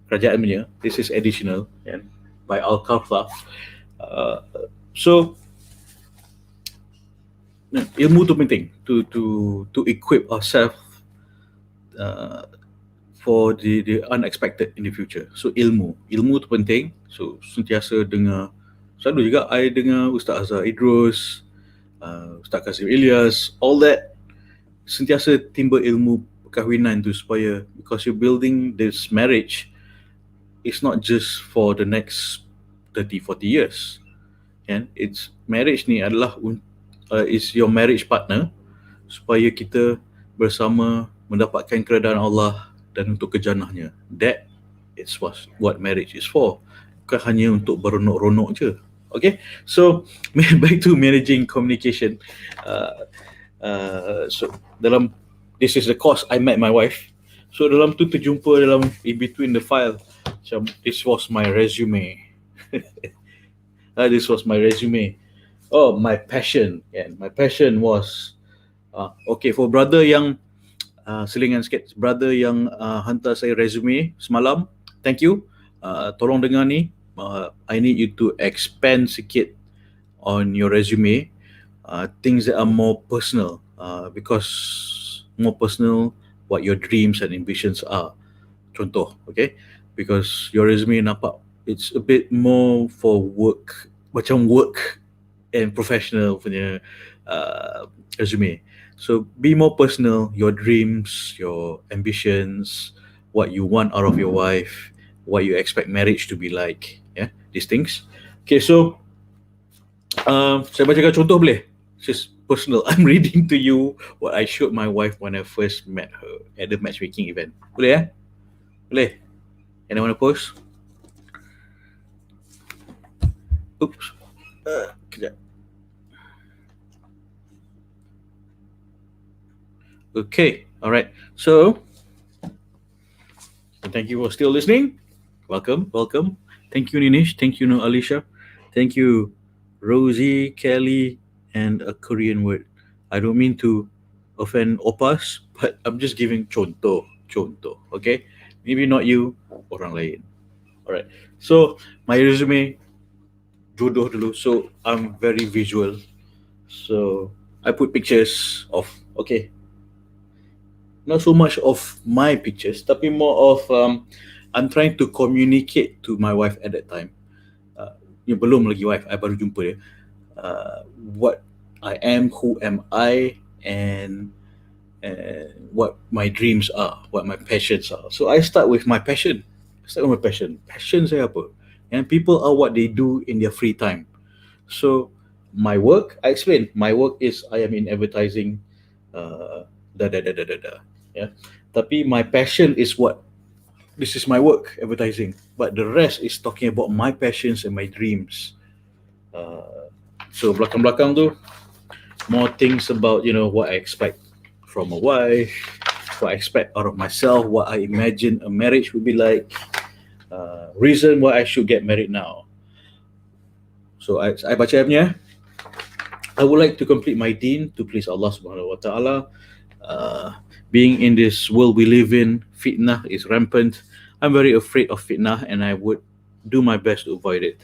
kerajaan punya. This is additional, and by Al-Kaflah. So ilmu tu penting to equip ourselves for the unexpected in the future. So ilmu tu penting. So sentiasa dengar, selalu juga I dengar Ustaz Azhar Idrus, Ustaz Kasim Ilyas, all that. Sentiasa timba ilmu perkahwinan tu, supaya because you're building this marriage, it's not just for the next 30-40 years. And it's marriage ni adalah is your marriage partner, supaya kita bersama mendapatkan keredaan Allah dan untuk kejannahnya. That is what marriage is for. Bukan hanya untuk beronok-ronok je. Okay, so back to managing communication. So dalam, this is the course I met my wife. So dalam tu terjumpa dalam in between the file, macam this was my resume. This was my resume. Oh, my passion. And my passion was okay, for brother yang selingan sikit, brother yang hantar saya resume semalam, thank you. Tolong dengar ni, I need you to expand sikit on your resume, things that are more personal, because more personal what your dreams and ambitions are. Contoh, okay, because your resume nampak it's a bit more for work, macam work and professional punya resume. So be more personal, your dreams, your ambitions, what you want out of your wife, what you expect marriage to be like, yeah, these things. Okay, so saya bacakan contoh boleh? This is personal. I'm reading to you what I showed my wife when I first met her at the matchmaking event. Boleh ya? Boleh? Anyone post? Oops. Kejap. Okay, all right. So, thank you for still listening. Welcome. Thank you, Ninish. Thank you, Alicia. Thank you, Rosie, Kelly, and a Korean word. I don't mean to offend opas, but I'm just giving contoh. Okay, maybe not you, orang lain. All right. So my resume, jodoh dulu. So I'm very visual. So I put pictures of, okay, not so much of my pictures, tapi more of I'm trying to communicate to my wife at that time. Belum lagi wife, I baru jumpa dia. What I am, who am I, and what my dreams are, what my passions are. So I start with my passion. Passion saya apa? And people are what they do in their free time. So my work, I explain. My work is I am in advertising. Yeah. Tapi my passion is what? This is my work, advertising. But the rest is talking about my passions and my dreams. So belakang-belakang tu, more things about, what I expect from a wife, what I expect out of myself, what I imagine a marriage would be like, reason why I should get married now. So I baca punya. I would like to complete my deen to please Allah Subhanahu Wa Taala. Being in this world we live in, fitnah is rampant. I'm very afraid of fitnah, and I would do my best to avoid it.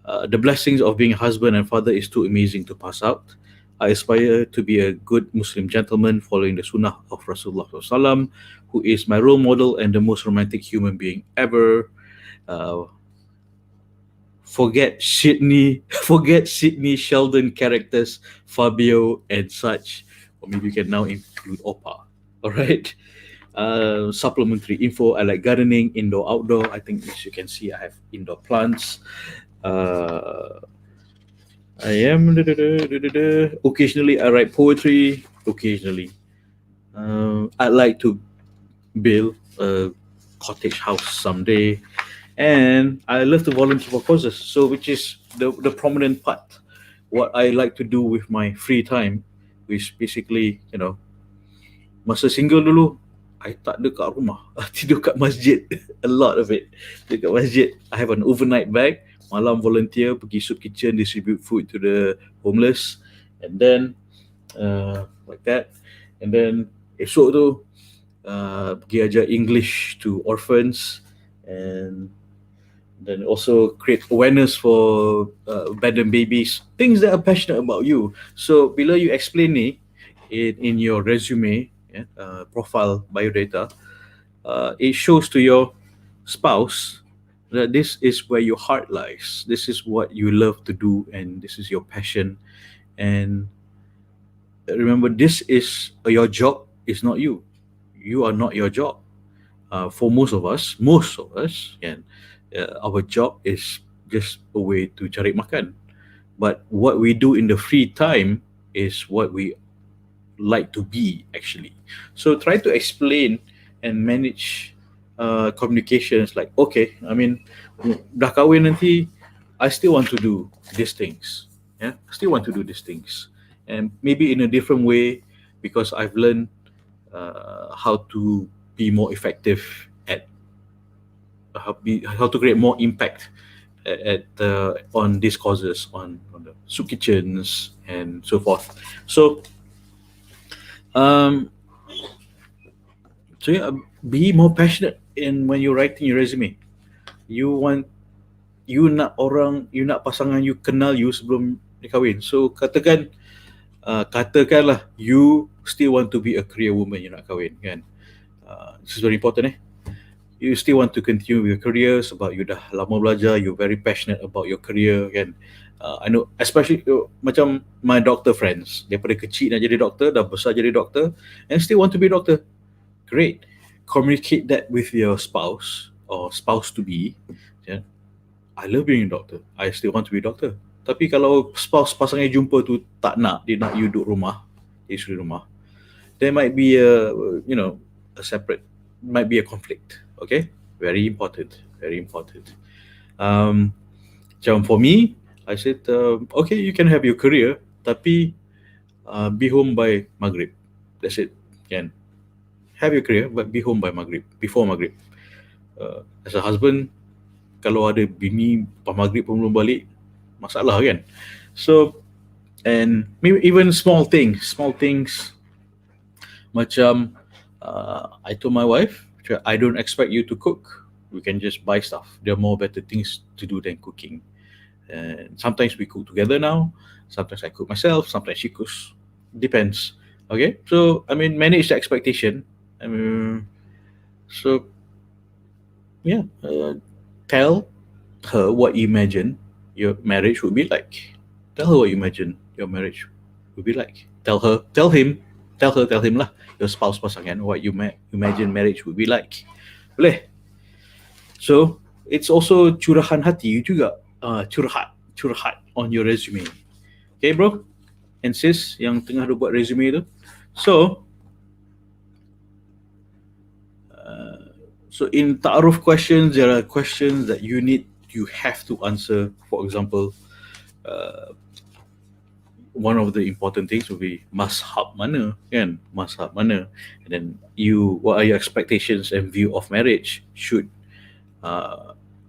The blessings of being a husband and father is too amazing to pass out. I aspire to be a good Muslim gentleman following the sunnah of Rasulullah SAW, who is my role model and the most romantic human being ever. Uh, forget Sydney Sheldon characters, Fabio and such. Or maybe you can now include Opa. All right. Supplementary info. I like gardening, indoor, outdoor. I think as you can see, I have indoor plants. Uh, I am occasionally I write poetry. Occasionally, I like to build a cottage house someday, and I love to volunteer for causes. So, which is the prominent part. What I like to do with my free time, which basically, masa single dulu, I tak ada kat rumah. Tidur kat masjid. A lot of it. Tidur kat masjid. I have an overnight bag. Malam volunteer, pergi soup kitchen, distribute food to the homeless. And then, like that. And then, esok tu, pergi ajar English to orphans. And then also create awareness for abandoned babies. Things that are passionate about you. So, bila you explain ni, in your resume, profile biodata, it shows to your spouse that this is where your heart lies. This is what you love to do, and this is your passion. And remember, this is your job. Is not you. You are not your job. For most of us, and our job is just a way to cari makan. But what we do in the free time is what we like to be actually. So try to explain and manage communications like, okay, I mean, dah kahwin nanti, I still want to do these things. Yeah, I still want to do these things, and maybe in a different way, because I've learned how to be more effective at how to create more impact on these causes, on the soup kitchens and so forth. So um, So yeah, be more passionate in when you're writing your resume. You want you nak pasangan you kenal you sebelum dia kahwin. So katakanlah you still want to be a career woman, you nak kahwin kan. This is very important. You still want to continue with your career sebab you dah lama belajar, you're very passionate about your career kan. I know especially macam my doctor friends, daripada kecil nak jadi doktor, dah besar jadi doktor, and still want to be a doctor. Great. Communicate that with your spouse or spouse to be. Yeah. I love being a doctor. I still want to be a doctor. Tapi kalau spouse pasangan jumpa tu tak nak, dia nak you duduk rumah, isteri rumah, there might be a separate, might be a conflict. Okay, very important, very important. Macam for me, I said, okay, you can have your career, tapi be home by Maghrib. That's it. Can have your career, but be home by Maghrib, before Maghrib. As a husband, kalau ada bini pas Maghrib pun belum balik, masalah kan. So, and maybe even small things macam I told my wife, I don't expect you to cook. We can just buy stuff. There are more better things to do than cooking. And sometimes we cook together now. Sometimes I cook myself. Sometimes she cooks. Depends. Okay. So I mean, manage the expectation. So yeah, tell her what you imagine your marriage would be like. Tell her what you imagine your marriage would be like. Tell him lah, your spouse pasangan, what you imagine marriage would be like. Boleh? So it's also curahan hati you juga. Curhat on your resume. Okay, bro and sis yang tengah buat resume tu. So in ta'aruf questions, there are questions that you have to answer. For example, one of the important things will be mazhab mana kan, mazhab mana, and then what are your expectations and view of marriage? Should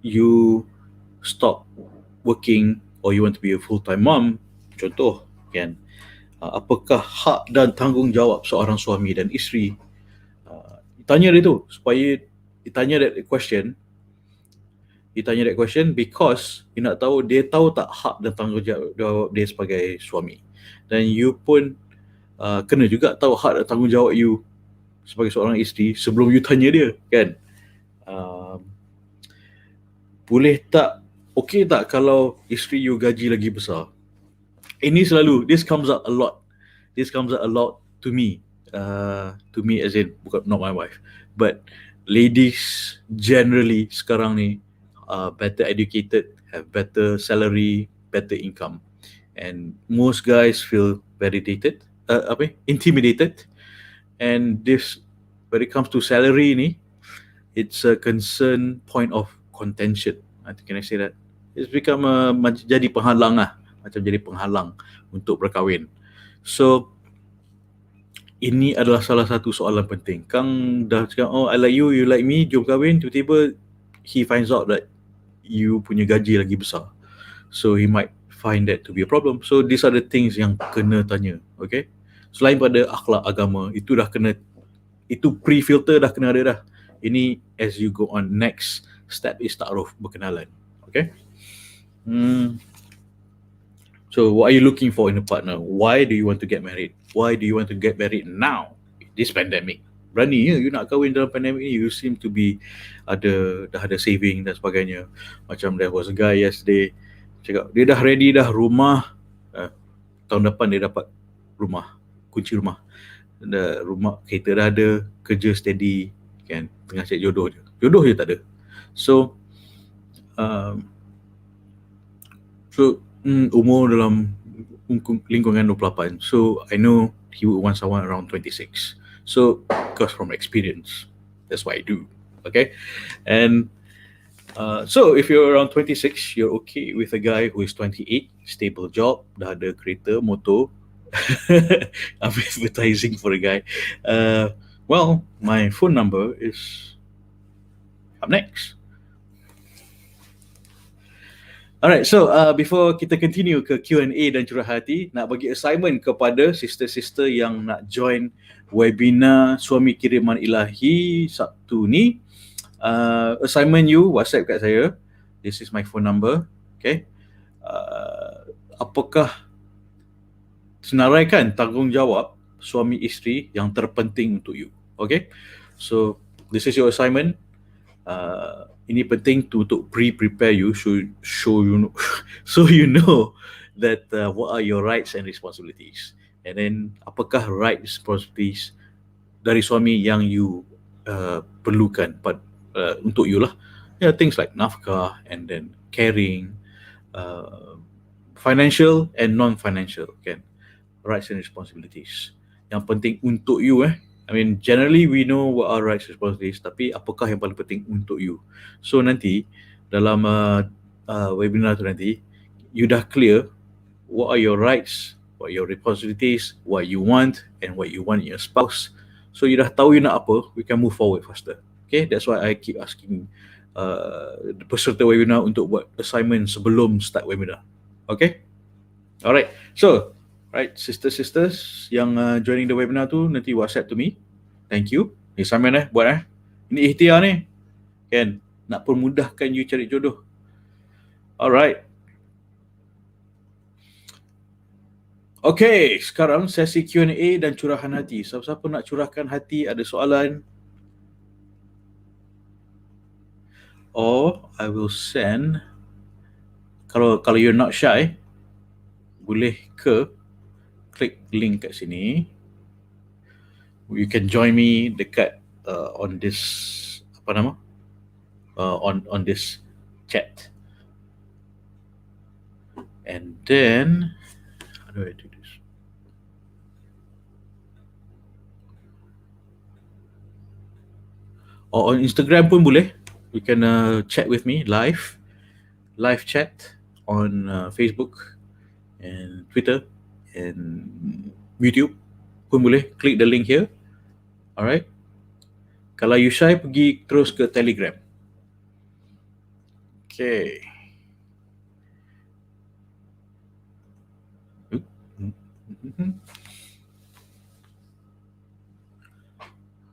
you stop working or you want to be a full-time mom, contoh kan. Apakah hak dan tanggungjawab seorang suami dan isteri? Tanya dia tu, supaya ditanya that question, You tanya that question because you nak tahu dia tahu tak hak dan tanggungjawab dia sebagai suami. Dan you pun kena juga tahu hak dan tanggungjawab you sebagai seorang isteri sebelum you tanya dia, kan? Boleh tak, okey tak kalau isteri you gaji lagi besar? Ini selalu, this comes up a lot. This comes up a lot to me. To me as in, bukan, not my wife. But ladies generally sekarang ni better educated, have better salary, better income. And most guys feel validated, intimidated. And this, when it comes to salary ni, it's a concern point of contention. Can I say that? It's become jadi penghalang lah. Macam jadi penghalang untuk berkahwin. So, ini adalah salah satu soalan penting. Kang dah cakap, oh I like you, you like me, jom kahwin. Tiba-tiba he finds out that you punya gaji lagi besar. So he might find that to be a problem. So these are the things yang kena tanya. Okay? Selain pada akhlak agama, itu dah kena, itu pre-filter dah kena ada dah. Ini as you go on, next step is ta'aruf, berkenalan. Okay? So what are you looking for in a partner? Why do you want to get married? Why do you want to get married now? This pandemic. Berani ya you nak kahwin dalam pandemic ni. You seem to be dah ada saving dan sebagainya. Macam there was a guy yesterday cakap dia dah ready dah rumah, tahun depan dia dapat rumah, kunci rumah. Rumah kereta dah ada, kerja steady, kan, tengah cari jodoh je. Jodoh je tak ada. So umur dalam lingkungan 28. So I know he would want someone around 26. So because from experience, that's what I do. Okay? And so if you're around 26, you're okay with a guy who is 28, stable job, dah ada kereta, motor. I'm advertising for a guy. Well, my phone number is up next. Alright, so before kita continue ke Q&A dan curhat hati, nak bagi assignment kepada sister-sister yang nak join webinar Suami Kiriman Ilahi Sabtu ni. Assignment you WhatsApp kat saya. This is my phone number. Okay. Apakah senaraikan tanggungjawab suami isteri yang terpenting untuk you? Okay. So this is your assignment. Ini penting untuk prepare you, so you know that what are your rights and responsibilities, and then apakah rights responsibilities dari suami yang you perlukan untuk you lah. Things like nafkah, and then caring, financial and non-financial, kan, rights and responsibilities yang penting untuk you. I mean, generally we know what are rights and responsibilities, tapi apakah yang paling penting untuk you? So nanti dalam webinar tu nanti, you dah clear what are your rights, what are your responsibilities, what you want, and what you want in your spouse. So you dah tahu you nak apa, we can move forward faster. Okay, that's why I keep asking the peserta webinar untuk buat assignment sebelum start webinar. Okay, alright. So right, sisters yang joining the webinar tu, nanti WhatsApp to me. Thank you. Ni assignment buat Ini ikhtiar ni, kan, nak permudahkan you cari jodoh. Alright. Okay, sekarang sesi Q&A dan curahan hati. Siapa-siapa nak curahkan hati, ada soalan, or I will send, kalau you're not shy, boleh klik link kat sini. You can join me dekat on this on this chat. And then how do I do this? Or on Instagram pun boleh. You can chat with me live chat on Facebook and Twitter and YouTube pun boleh. Click the link here. Alright. Kalau you shy, pergi terus ke Telegram. Okay.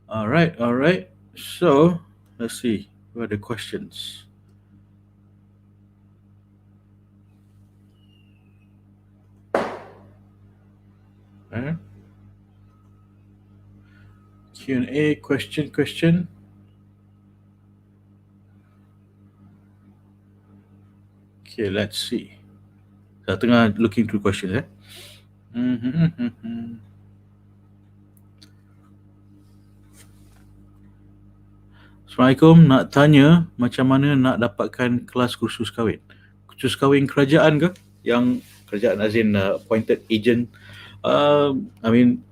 Alright. So let's see. What are the questions? Q&A, question. Okay, let's see. Saya tengah looking through questions. Assalamualaikum, nak tanya macam mana nak dapatkan kelas kursus kahwin? Kursus kahwin kerajaan ke? Yang kerajaan as in appointed agent? I mean,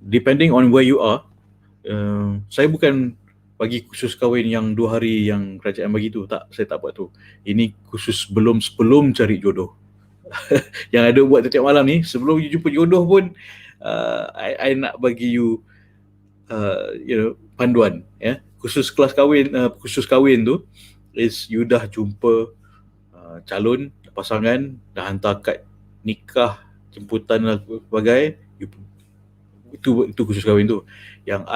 depending on where you are. Saya bukan bagi kursus kahwin yang 2 hari yang kerajaan bagi tu. Tak, saya tak buat tu. Ini kursus sebelum cari jodoh. Yang ada buat setiap malam ni, sebelum you jumpa jodoh pun, I nak bagi you panduan. Khusus kelas kahwin, khusus kahwin tu is you dah jumpa calon pasangan, dah hantar kad nikah, jemputan dan sebagainya, itu khusus kahwin tu. Yang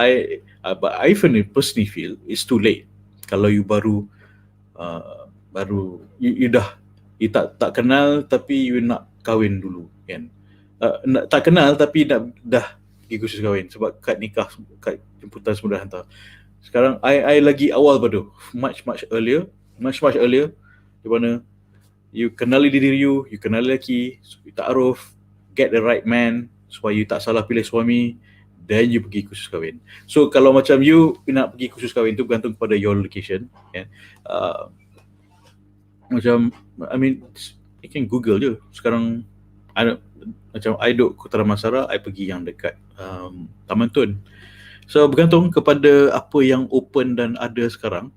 but I personally feel it's too late kalau you baru you tak kenal tapi you nak kahwin dulu kan. Tak kenal tapi dah pergi khusus kahwin sebab kad nikah, kad jemputan semua dah hantar. Sekarang I lagi awal pada much earlier di mana you kenali diri you kenali lelaki, you ta'aruf, get the right man supaya you tak salah pilih suami, then you pergi khusus kahwin. So kalau macam you nak pergi khusus kahwin tu bergantung kepada your location kan. Macam I mean you can Google je sekarang. Macam I duduk Kota Damansara, I pergi yang dekat Taman Tun. So bergantung kepada apa yang open dan ada sekarang.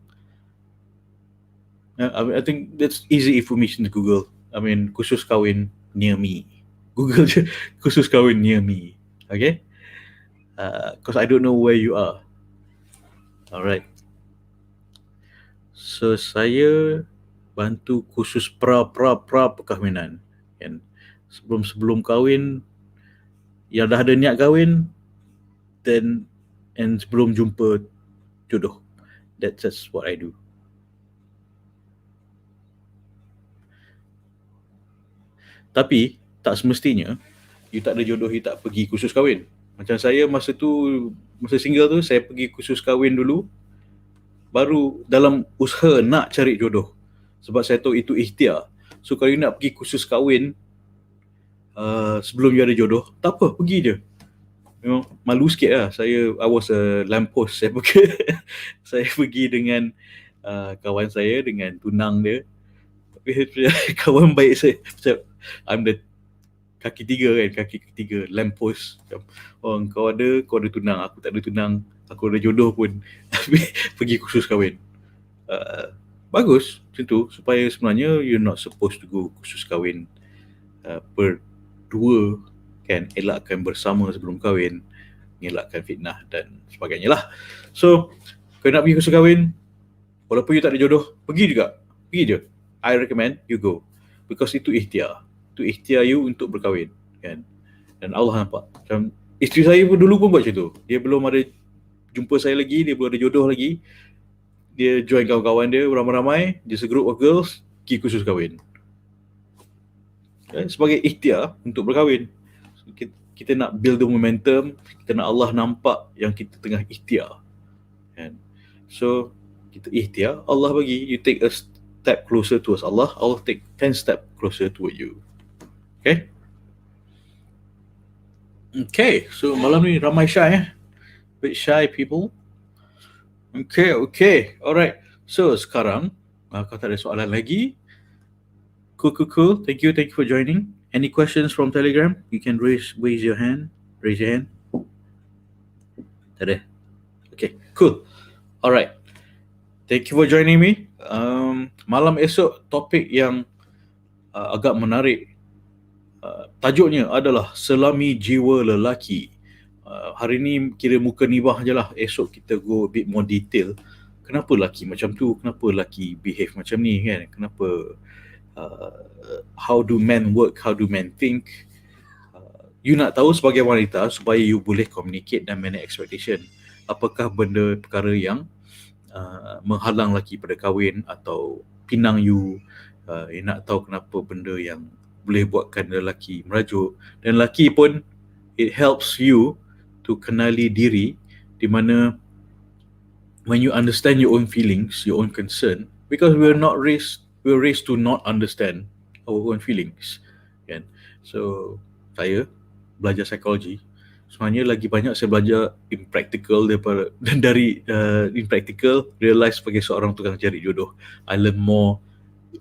I think that's easy information to Google. I mean, khusus kahwin near me. Google je khusus kahwin near me. Okay? Because I don't know where you are. Alright. So saya bantu khusus pra perkahwinan. Kan? Sebelum kahwin, yang dah ada niat kahwin, and sebelum jumpa jodoh. That's just what I do. Tapi tak semestinya you tak ada jodoh, you tak pergi khusus kahwin. Macam saya masa single tu, saya pergi khusus kahwin dulu, baru dalam usaha nak cari jodoh. Sebab saya tahu itu ikhtiar. So kalau you nak pergi khusus kahwin sebelum you ada jodoh, tak apa, pergi je. Memang malu sikit lah. I was a lamppost. Saya pergi dengan kawan saya, dengan tunang dia. Kawan baik saya, I'm the kaki tiga lamppost. Kau ada tunang, aku tak ada tunang, aku ada jodoh pun. Pergi khusus kahwin. Bagus macam tu, supaya sebenarnya you're not supposed to go khusus kahwin berdua kan, elakkan bersama sebelum kahwin, elakkan fitnah dan sebagainya lah. So kalau nak pergi khusus kahwin, walaupun you tak ada jodoh, pergi je. I recommend you go, because itu ikhtiar you untuk berkahwin kan. Dan Allah nampak, macam isteri saya pun dulu pun buat macam tu. Dia belum ada jumpa saya lagi, dia belum ada jodoh lagi, dia join kawan-kawan dia ramai-ramai, just a group of girls, pergi khusus kahwin kan? Sebagai ikhtiar untuk berkahwin. Kita nak build the momentum, kita nak Allah nampak yang kita tengah ikhtiar kan. So kita ikhtiar, Allah bagi, you take a step closer towards Allah, Allah take 10 step closer toward you. Okay, so malam ni ramai shy bit shy people. Okay, alright. So sekarang kalau tak ada soalan lagi, cool. Thank you for joining. Any questions from Telegram? You can raise your hand. Tak ada. Okay, cool. Alright. Thank you for joining me. Malam esok topik yang agak menarik. Tajuknya adalah selami jiwa lelaki. Hari ni kira muka nibah je lah. Esok kita go a bit more detail. Kenapa lelaki macam tu? Kenapa lelaki behave macam ni kan? Kenapa how do men work? How do men think? You nak tahu sebagai wanita supaya you boleh communicate dan manage expectation. Apakah benda perkara yang menghalang lelaki pada kahwin atau pinang you? You nak tahu kenapa benda yang boleh buatkan lelaki merajuk, dan lelaki pun it helps you to kenali diri, di mana when you understand your own feelings, your own concern, because we're raised to not understand our own feelings, kan? So saya belajar psikologi, sebenarnya lagi banyak saya belajar impractical daripada dan dari impractical realize sebagai seorang tukang cari jodoh. I learn more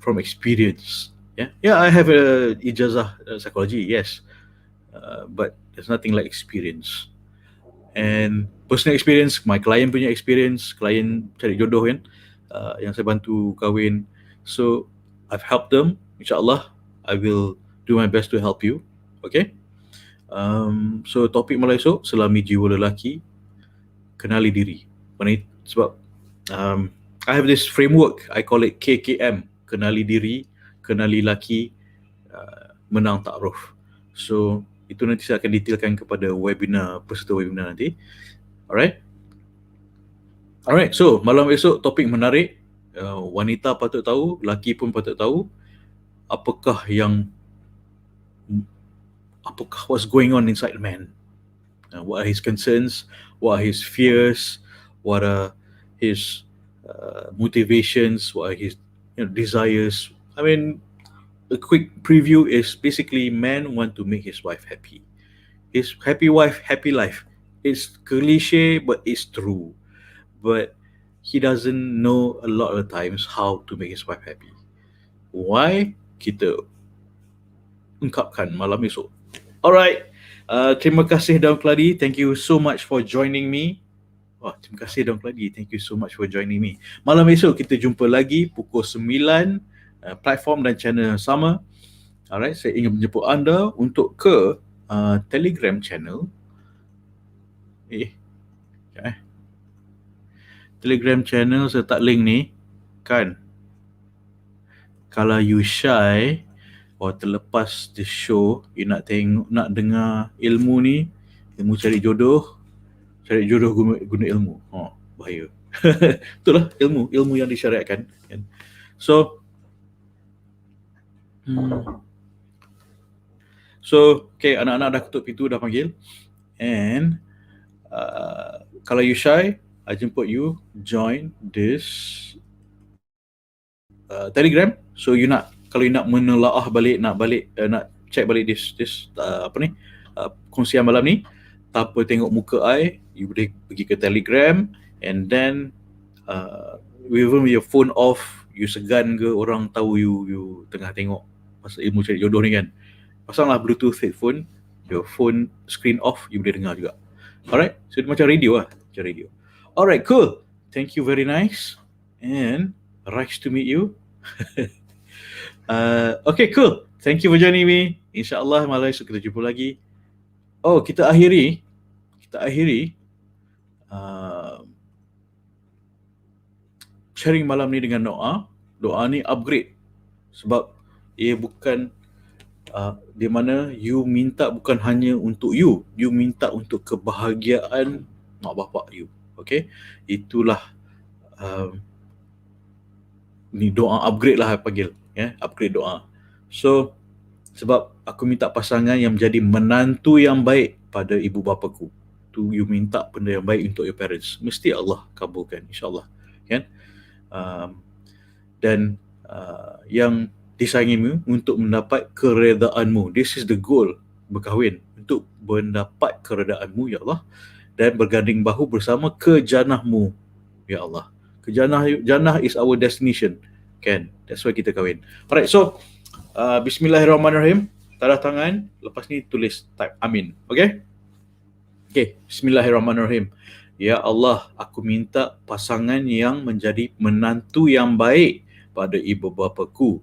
from experience. Yeah, I have a ijazah psychology, yes, but there's nothing like experience. And personal experience, my client punya experience, klien cari jodoh kan, yang saya bantu kahwin. So I've helped them. InsyaAllah I will do my best to help you. Okay. So topik malam esok, selami jiwa lelaki, kenali diri. Sebab I have this framework, I call it KKM, kenali diri, kenali laki, menang takruf. So itu nanti saya akan detailkan kepada peserta webinar nanti. Alright. So malam esok topik menarik. Wanita patut tahu, laki pun patut tahu apakah what's going on inside the man. What are his concerns, what are his fears, what are his motivations, what are his desires. I mean, a quick preview is basically man want to make his wife happy. His happy wife, happy life. It's cliche, but it's true. But he doesn't know a lot of the times how to make his wife happy. Why? Kita ungkapkan malam esok. Alright. Terima kasih Daun Keladi. Thank you so much for joining me. Terima kasih Daun Keladi. Thank you so much for joining me. Malam esok kita jumpa lagi pukul 9, platform dan channel yang sama. Alright, saya ingin menjemput anda untuk ke Telegram channel. Telegram channel saya tak link ni kan. Kalau you shy terlepas the show, you nak dengar ilmu ni, ilmu cari jodoh guna ilmu. Bahaya. Itulah ilmu yang disyariatkan kan. So okay, anak-anak dah ketuk pintu, dah panggil. And kalau you shy, I jemput you join this Telegram. So kalau you nak menelaah balik, nak check balik this kongsian malam ni, tanpa tengok muka I, you boleh pergi ke Telegram, and then even with your phone off, you segan ke orang tahu you tengah tengok pasal ilmu cari jodoh ni kan, pasanglah Bluetooth headphone, your phone screen off, you boleh dengar juga. Alright, so macam radio lah, macam radio. Alright, cool. Thank you, very nice, and nice to meet you. Okay, cool. Thank you for joining me. InsyaAllah malam esok kita jumpa lagi. Kita akhiri sharing malam ni dengan doa. Doa ni upgrade, sebab ia bukan di mana you minta bukan hanya untuk you minta untuk kebahagiaan mak bapak you. Okay, itulah ni doa upgrade lah panggil, upgrade doa. So sebab aku minta pasangan yang menjadi menantu yang baik pada ibu bapaku, tu you minta benda yang baik untuk your parents, mesti Allah kabulkan insyaAllah kan. Dan yang disayangimu untuk mendapat keredaanmu. This is the goal berkahwin, untuk mendapat keredaanmu ya Allah, dan berganding bahu bersama ke jannahmu ya Allah. Ke jannah is our destination kan, that's why kita kahwin. Alright, so bismillahirrahmanirrahim, tanda tangan, lepas ni tulis type amin. Okay, bismillahirrahmanirrahim. Ya Allah, aku minta pasangan yang menjadi menantu yang baik pada ibu bapaku,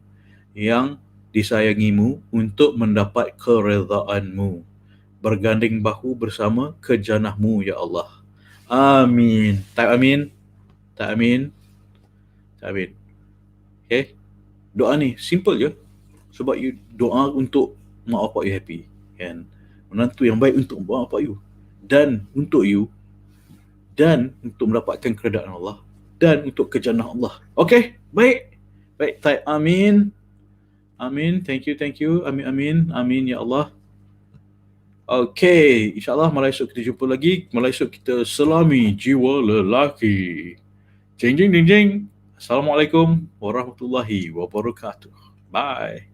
yang disayangimu untuk mendapat keredaanmu, berganding bahu bersama ke jannahmu ya Allah. Amin. Type amin. Okay, doa ni simple je, sebab you doa untuk mak bapak you happy kan, menantu yang baik untuk mak bapak you, dan untuk you, dan untuk mendapatkan keredaan Allah, dan untuk ke jannah Allah. Okay, baik, type amin. Thank you, amin ya Allah. Okay, insyaAllah malam esok kita jumpa lagi. Malam esok kita selami jiwa lelaki. Jeng jeng jeng jeng. Assalamualaikum warahmatullahi wabarakatuh. Bye.